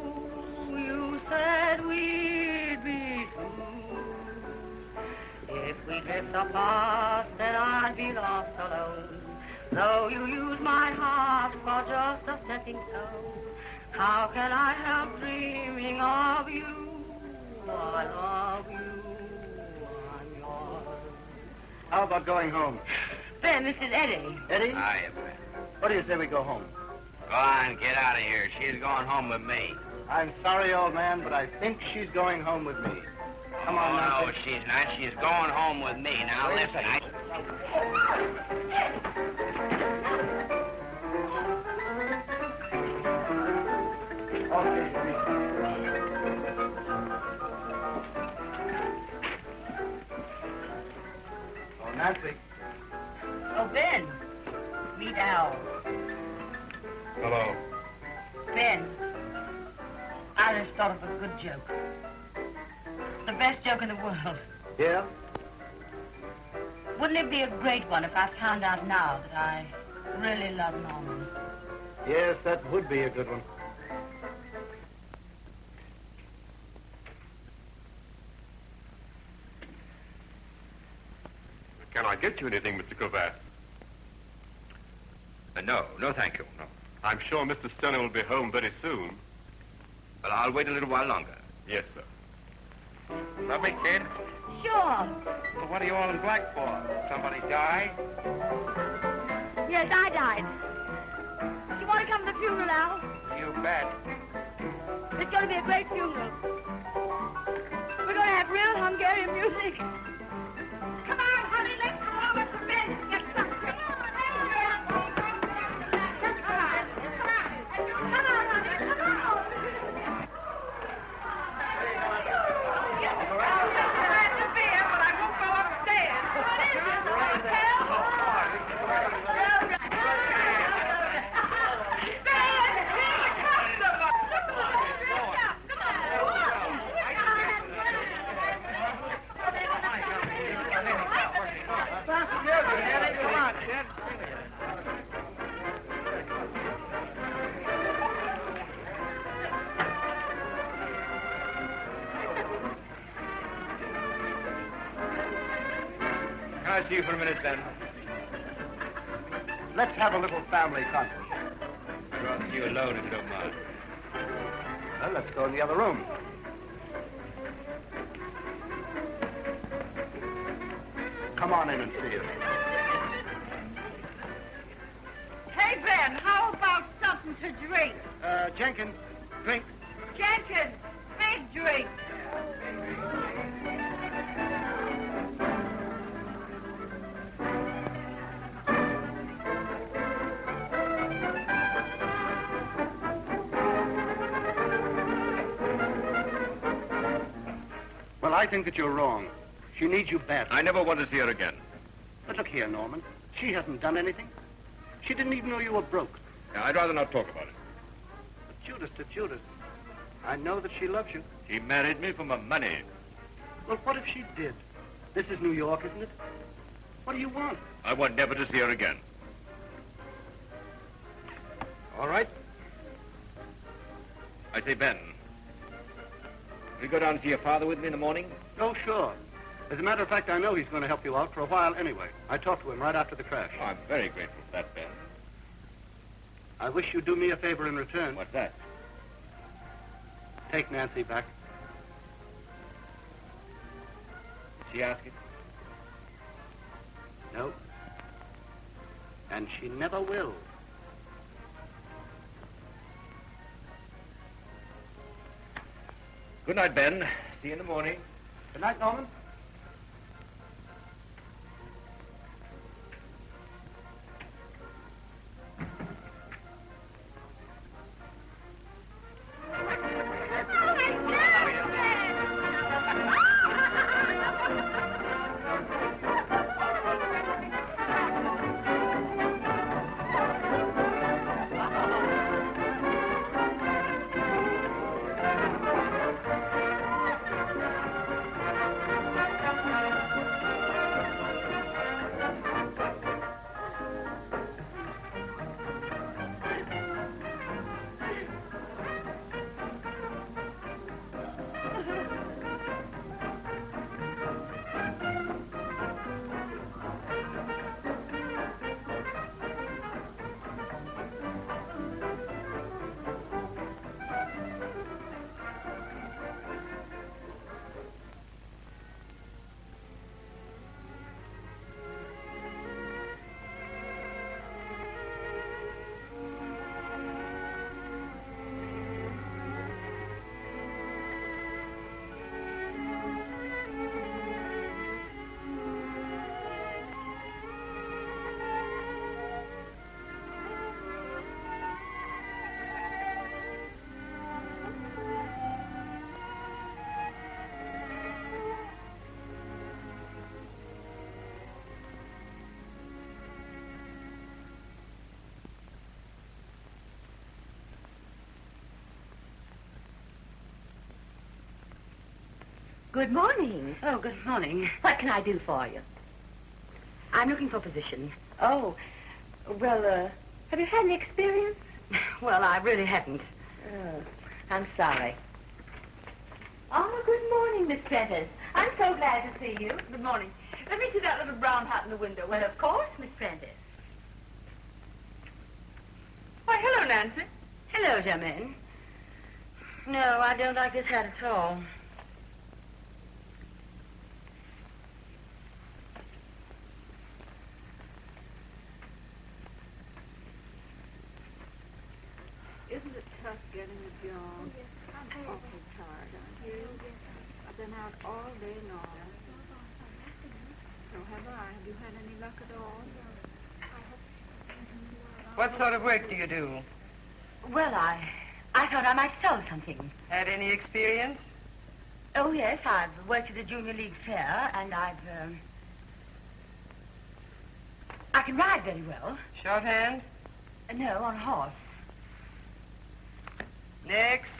you said we'd be two. If we drift apart, then I'd be lost alone. Though you use my heart for just a stepping stone, how can I help dreaming of you? I love you, I'm yours. How about going home? Ben, this is Eddie. Eddie? Hiya, Ben. What do you say we go home? Go on, get out of here. She's going home with me. I'm sorry, old man, but I think she's going home with me. Come on, now. Oh, no, she's not. She's going home with me. Now, Wait a listen. second. Oh, Nancy. Oh, Ben. Meet Al. Hello. Ben, I just thought of a good joke. The best joke in the world. Yeah? Wouldn't it be a great one if I found out now that I really love Norman? Yes, that would be a good one. Can I get you anything, Mr. Cravath? No, thank you, no. I'm sure Mr. Sterner will be home very soon. Well, I'll wait a little while longer. Yes, sir. Love me, kid? Sure. Well, what are you all in black for? Somebody die? Yes, I died. Do you want to come to the funeral, Al? You bet. It's going to be a great funeral. We're going to have real Hungarian music. Come on, honey, let's go over to bed and get some. Come on, honey, come on. I have the beer, but I won't go upstairs. What is it? I'll see you for a minute, Ben. Let's have a little family conference. I'd rather see you alone if you don't mind. Well, let's go in the other room. Come on in and see us. Hey, Ben, how about something to drink? Jenkins, drink. Jenkins, big drink. Well, I think that you're wrong. She needs you bad. I never want to see her again. But look here, Norman. She hasn't done anything. She didn't even know you were broke. Yeah, I'd rather not talk about it. But Judas to Judas, I know that she loves you. She married me for my money. Well, what if she did? This is New York, isn't it? What do you want? I want never to see her again. All right. I say, Ben, will you go down and see your father with me in the morning? Oh, sure. As a matter of fact, I know he's going to help you out for a while anyway. I talked to him right after the crash. Oh, I'm very grateful for that, Ben. I wish you'd do me a favor in return. What's that? Take Nancy back. She ask it? No. And she never will. Good night, Ben. See you in the morning. Good night, Norman. Good morning. Oh, good morning. What can I do for you? I'm looking for a position. Oh, well, have you had any experience? Well, I really haven't. Oh, I'm sorry. Oh, good morning, Miss Prentice. I'm so glad to see you. Good morning. Let me see that little brown hat in the window. Well, of course, Miss Prentice. Why, hello, Nancy. Hello, Germaine. No, I don't like this hat at all. Isn't it tough getting a job? I'm awfully tired, aren't you? I've been out all day long. So have I. Have you had any luck at all? What sort of work do you do? Well, I thought I might sell something. Had any experience? Oh, yes, I've worked at the Junior League Fair, and I can ride very well. Shorthand? No, on a horse. Next.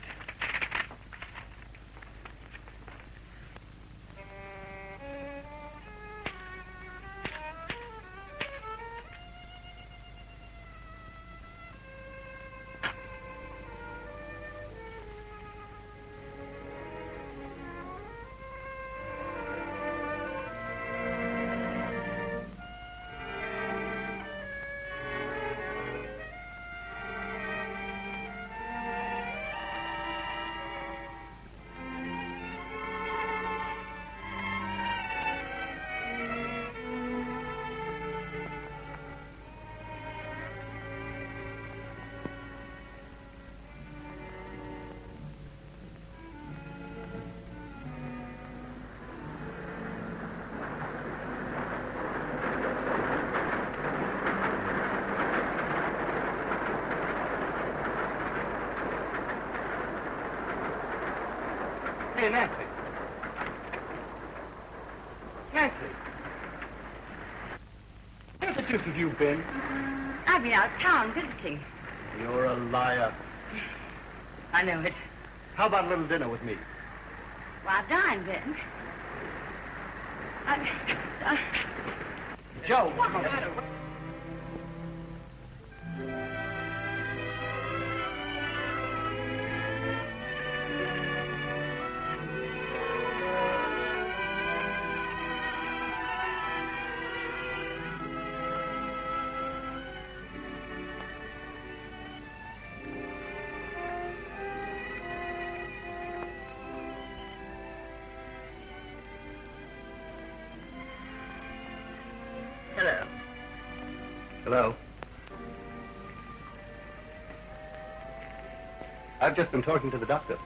Hey, Nancy. Nancy. Where the deuce have you been? I've been out of town visiting. You're a liar. I know it. How about a little dinner with me? Well, I've dined then. Joe, what's the matter? Hello. Hello. I've just been talking to the doctor.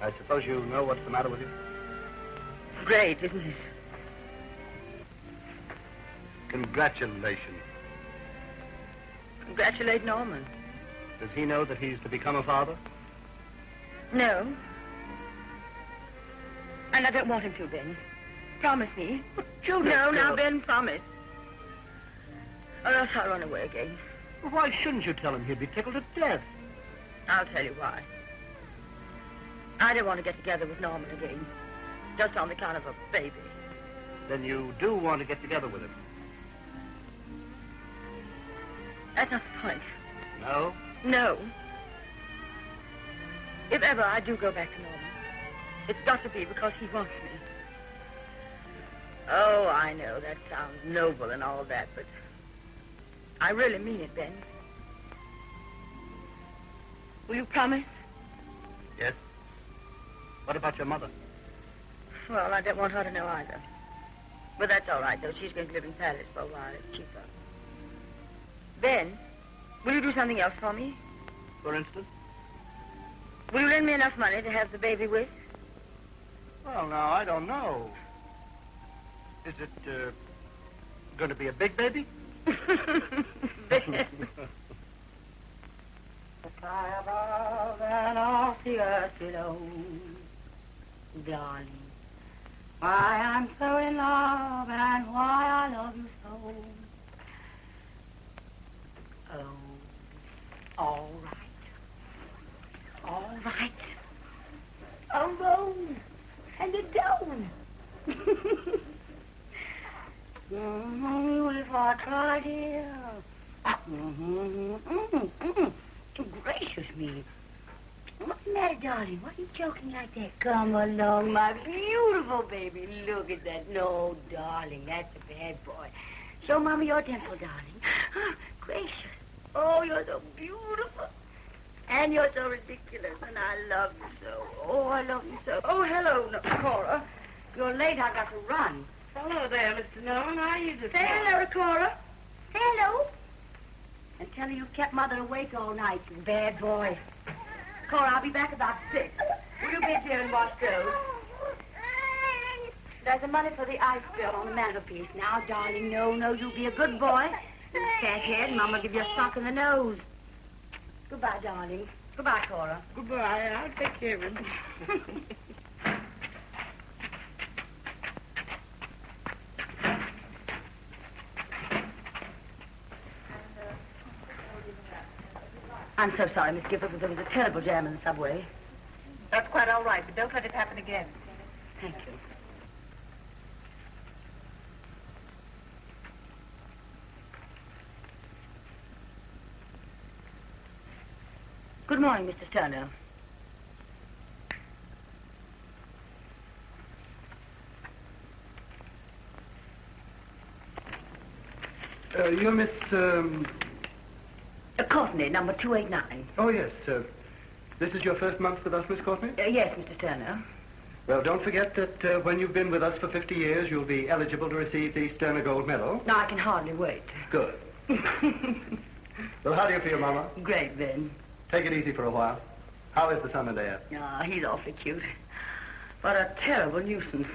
I suppose you know what's the matter with you? Great, isn't it? Congratulations. Congratulate Norman. Does he know that he's to become a father? No. And I don't want him to, Ben. Promise me. No, now, Ben, promise. Or else I'll run away again. Well, why shouldn't you tell him? He'd be tickled to death. I'll tell you why. I don't want to get together with Norman again. Just on the account of a baby. Then you do want to get together with him? That's not the point. No? No. If ever I do go back to Norman, it's got to be because he wants me. Oh, I know that sounds noble and all that, but I really mean it, Ben. Will you promise? Yes. What about your mother? Well, I don't want her to know either. But that's all right, though. She's going to live in Paris for a while. It's cheaper. Ben, will you do something else for me? For instance? Will you lend me enough money to have the baby with? Well, now, I don't know. Is it, going to be a big baby? Ben. The sky above and off the earth below. Darling, why I'm so in love and why I love you so. Oh, all right. All right. A rose and a dove. If I tried here. Gracious me. What's the matter, darling? Why are you joking like that? Come along, my beautiful baby. Look at that. No, darling, that's a bad boy. Show Mama your dimple, darling. Gracious. Oh, you're so beautiful. And you're so ridiculous, and I love you so. Oh, I love you so. Oh, hello, Cora. You're late. I got to run. Hello there, Mr. Norman. How are you this Say hello, Cora. Say hello. And tell her you kept Mother awake all night, you bad boy. Cora, I'll be back about 6. Will you get here and wash those? There's the money for the ice bill on the mantelpiece. Now, darling, no, you be a good boy. You fat head, and Mama give you a sock in the nose. Goodbye, darling. Goodbye, Cora. Goodbye. I'll take care of him. I'm so sorry, Miss Gifford, but there was a terrible jam in the subway. That's quite all right, but don't let it happen again. Thank you. Good morning, Mr. Turner. You're Miss, Courtney, number 289. Oh, yes. This is your first month with us, Miss Courtney? Yes, Mr. Turner. Well, don't forget that when you've been with us for 50 years, you'll be eligible to receive the Sterner Gold Medal. No, I can hardly wait. Good. Well, how do you feel, Mama? Great, Ben. Take it easy for a while. How is the son and dad? Ah, he's awfully cute. What a terrible nuisance.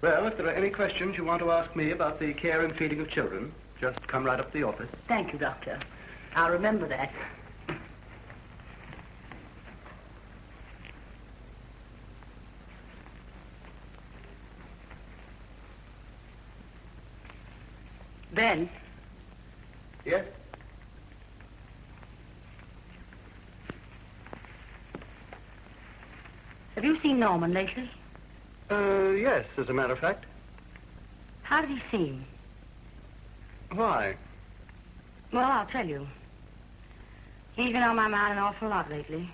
Well, if there are any questions you want to ask me about the care and feeding of children, just come right up to the office. Thank you, Doctor. I'll remember that. Ben. Yes? Have you seen Norman lately? Yes, as a matter of fact. How did he seem? Why? Well, I'll tell you. He's been on my mind an awful lot lately.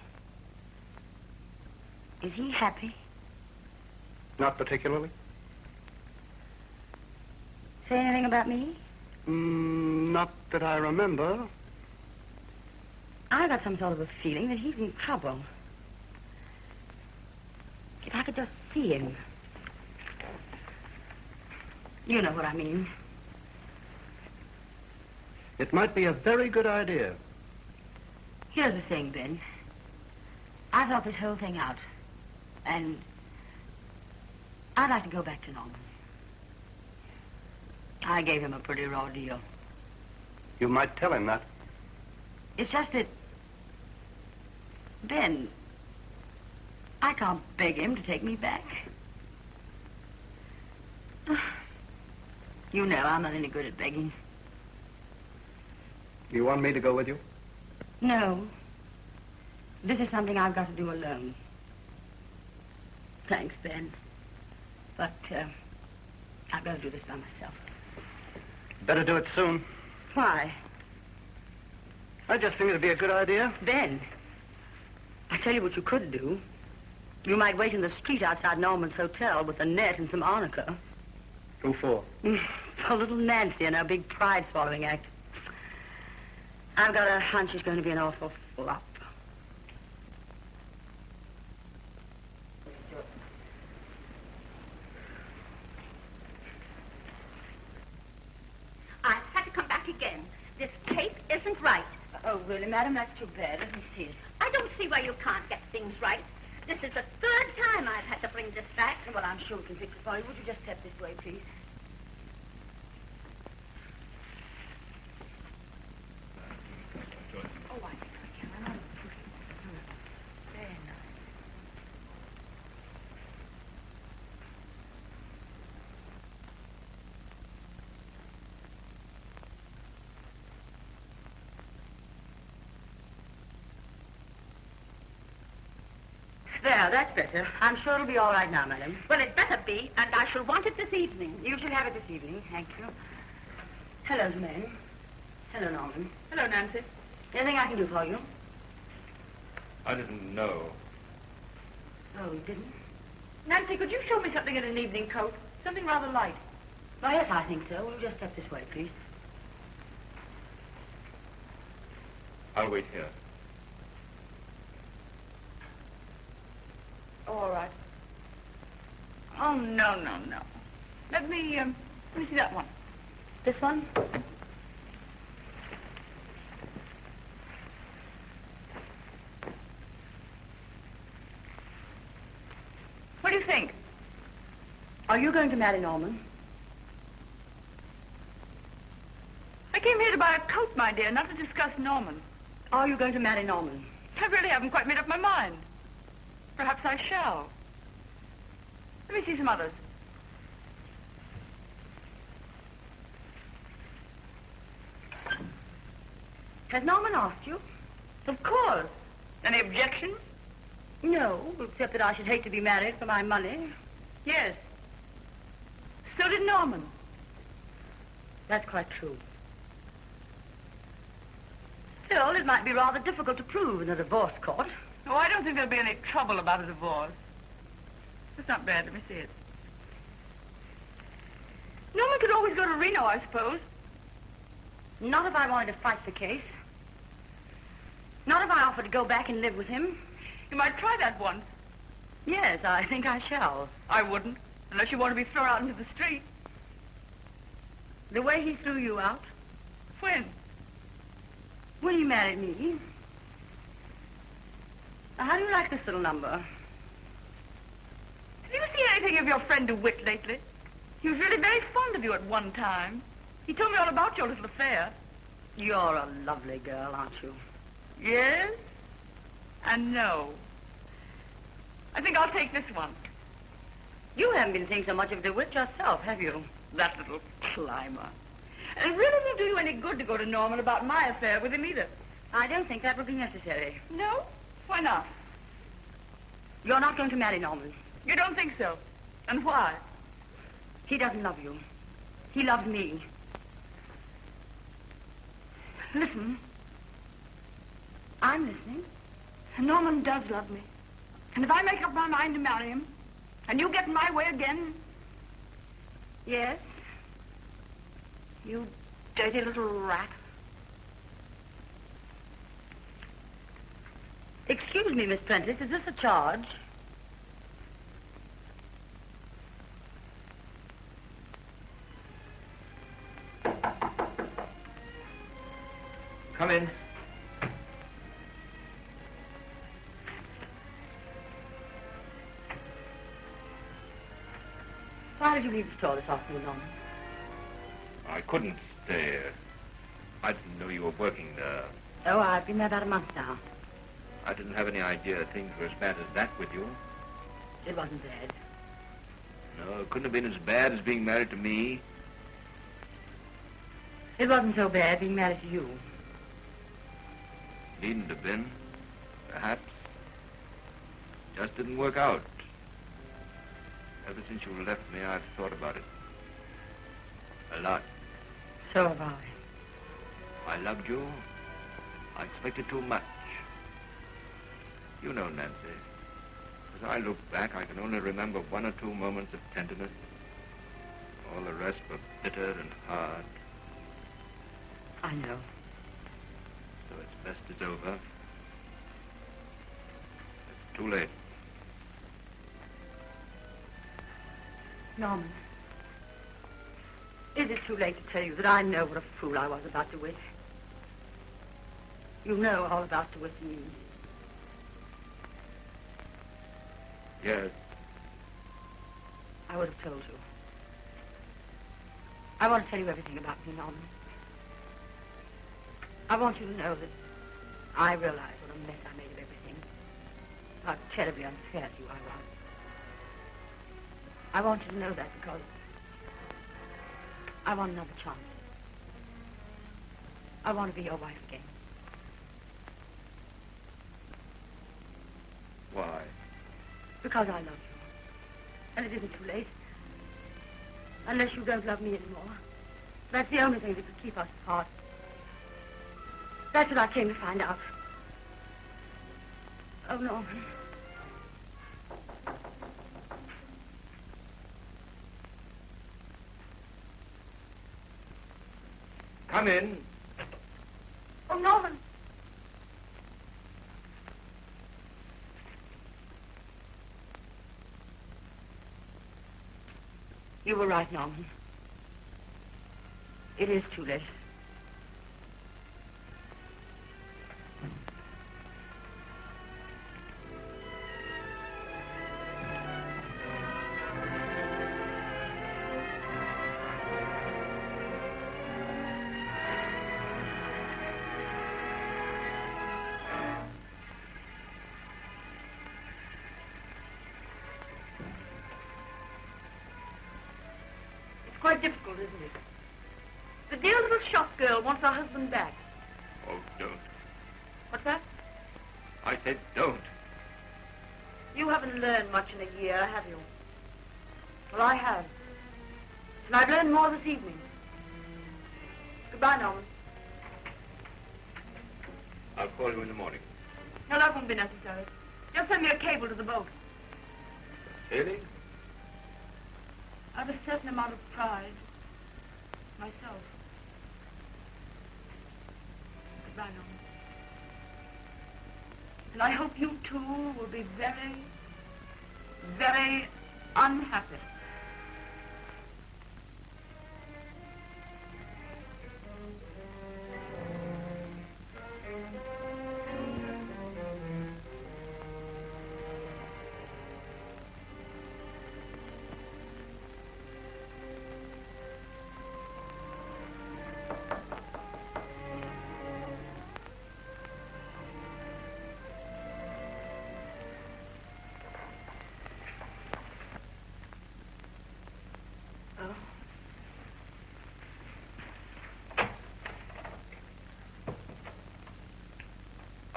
Is he happy? Not particularly. Say anything about me? Not that I remember. I got some sort of a feeling that he's in trouble. If I could just see him. You know what I mean. It might be a very good idea. Here's the thing, Ben. I thought this whole thing out. And I'd like to go back to Norman. I gave him a pretty raw deal. You might tell him that. It's just that, Ben, I can't beg him to take me back. You know I'm not any good at begging. You want me to go with you? No. This is something I've got to do alone. Thanks, Ben. But, I've got to do this by myself. Better do it soon. Why? I just think it'd be a good idea. Ben, I tell you what you could do. You might wait in the street outside Norman's hotel with a net and some arnica. Who for? For little Nancy and her big pride-swallowing act. I've got a hunch it's going to be an awful flop. I had to come back again. This tape isn't right. Oh, really, madam? That's too bad. Let me see it. I don't see why you can't get things right. This is the third time I've had to bring this back. Well, I'm sure we can fix it for you. Would you just step this way, please? Oh, I think I can. I'm very nice. There, that's better. I'm sure it'll be all right now, madam. Well, it better be, and I shall want it this evening. You should have it this evening. Thank you. Hello, men. Hello, Norman. Hello, Nancy. Anything I can do for you? I didn't know. Oh, you didn't? Nancy, could you show me something in an evening coat? Something rather light. Oh, yes, I think so. Will you just step this way, please? I'll wait here. Oh, all right. Oh, no. Let me see that one. This one? What do you think? Are you going to marry Norman? I came here to buy a coat, my dear, not to discuss Norman. Are you going to marry Norman? I really haven't quite made up my mind. Perhaps I shall. Let me see some others. Has Norman asked you? Of course. Any objections? No, except that I should hate to be married for my money. Yes. So did Norman. That's quite true. Still, it might be rather difficult to prove in a divorce court. Oh, I don't think there'll be any trouble about a divorce. That's not bad. Let me see it. Norman could always go to Reno, I suppose. Not if I wanted to fight the case. Not if I offered to go back and live with him. You might try that once. Yes, I think I shall. I wouldn't, unless you want to be thrown out into the street. The way he threw you out? When? When he married me. Now, how do you like this little number? Have you seen anything of your friend DeWitt lately? He was really very fond of you at one time. He told me all about your little affair. You're a lovely girl, aren't you? Yes and no. I think I'll take this one. You haven't been seeing so much of DeWitt yourself, have you? That little climber. And it really won't do you any good to go to Norman about my affair with him either. I don't think that will be necessary. No? Why not? You're not going to marry Norman. You don't think so? And why? He doesn't love you. He loves me. Listen. I'm listening. Norman does love me. And if I make up my mind to marry him, and you get in my way again... Yes? You dirty little rat. Excuse me, Miss Prentice, is this a charge? Come in. Why did you leave the store this afternoon, Norman? I couldn't stay. I didn't know you were working there. Oh, I've been there about a month now. I didn't have any idea things were as bad as that with you. It wasn't bad. No, it couldn't have been as bad as being married to me. It wasn't so bad being married to you. Needn't have been. Perhaps. Just didn't work out. Ever since you left me, I've thought about it. A lot. So have I. I loved you. I expected too much. You know, Nancy, as I look back, I can only remember one or two moments of tenderness. All the rest were bitter and hard. I know. So it's best it's over. It's too late. Norman, is it too late to tell you that I know what a fool I was about DeWitt? You know all about DeWitt and me. Yes. I would have told you. I want to tell you everything about me, Norman. I want you to know that I realize what a mess I made of everything. How terribly unfair to you I was. I want you to know that because I want another chance. I want to be your wife again. Why? Because I love you. And it isn't too late. Unless you don't love me anymore. That's the only thing that could keep us apart. That's what I came to find out. Oh, Norman. Come in. Oh, Norman. You were right, Norman. It is too late. Quite difficult, isn't it? The dear little shop girl wants her husband back. Oh, don't. What's that? I said don't. You haven't learned much in a year, have you? Well, I have. And I've learned more this evening. Goodbye, Norman. I'll call you in the morning. No, that won't be necessary. Just send me a cable to the boat. Really? I have a certain amount of pride. Myself. Goodbye, Norman. And I hope you two will be very, very unhappy.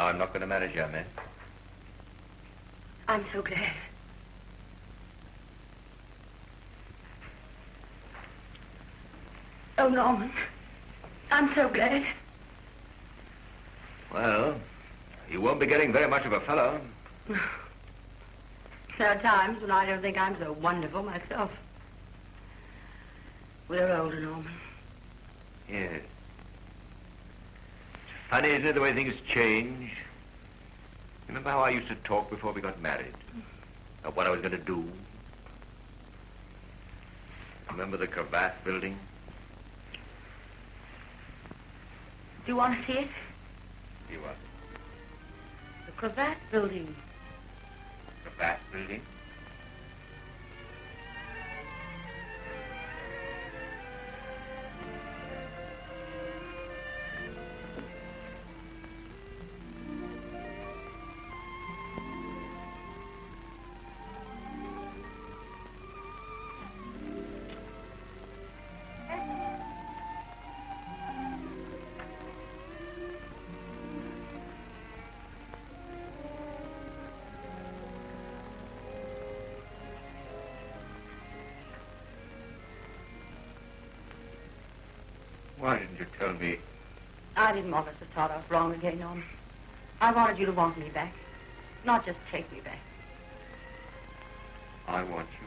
I'm not going to manage your man. I'm so glad. Oh, Norman. I'm so glad. Well, you won't be getting very much of a fellow. There are times when I don't think I'm so wonderful myself. We're older, Norman. Yes. Funny, isn't it, the way things change? Remember how I used to talk before we got married? Of what I was going to do? Remember the crevasse building? Do you want to see it? See what? The cravat building. Crevasse building? Why didn't you tell me? I didn't want us to start off wrong again, Norman. I wanted you to want me back, not just take me back. I want you.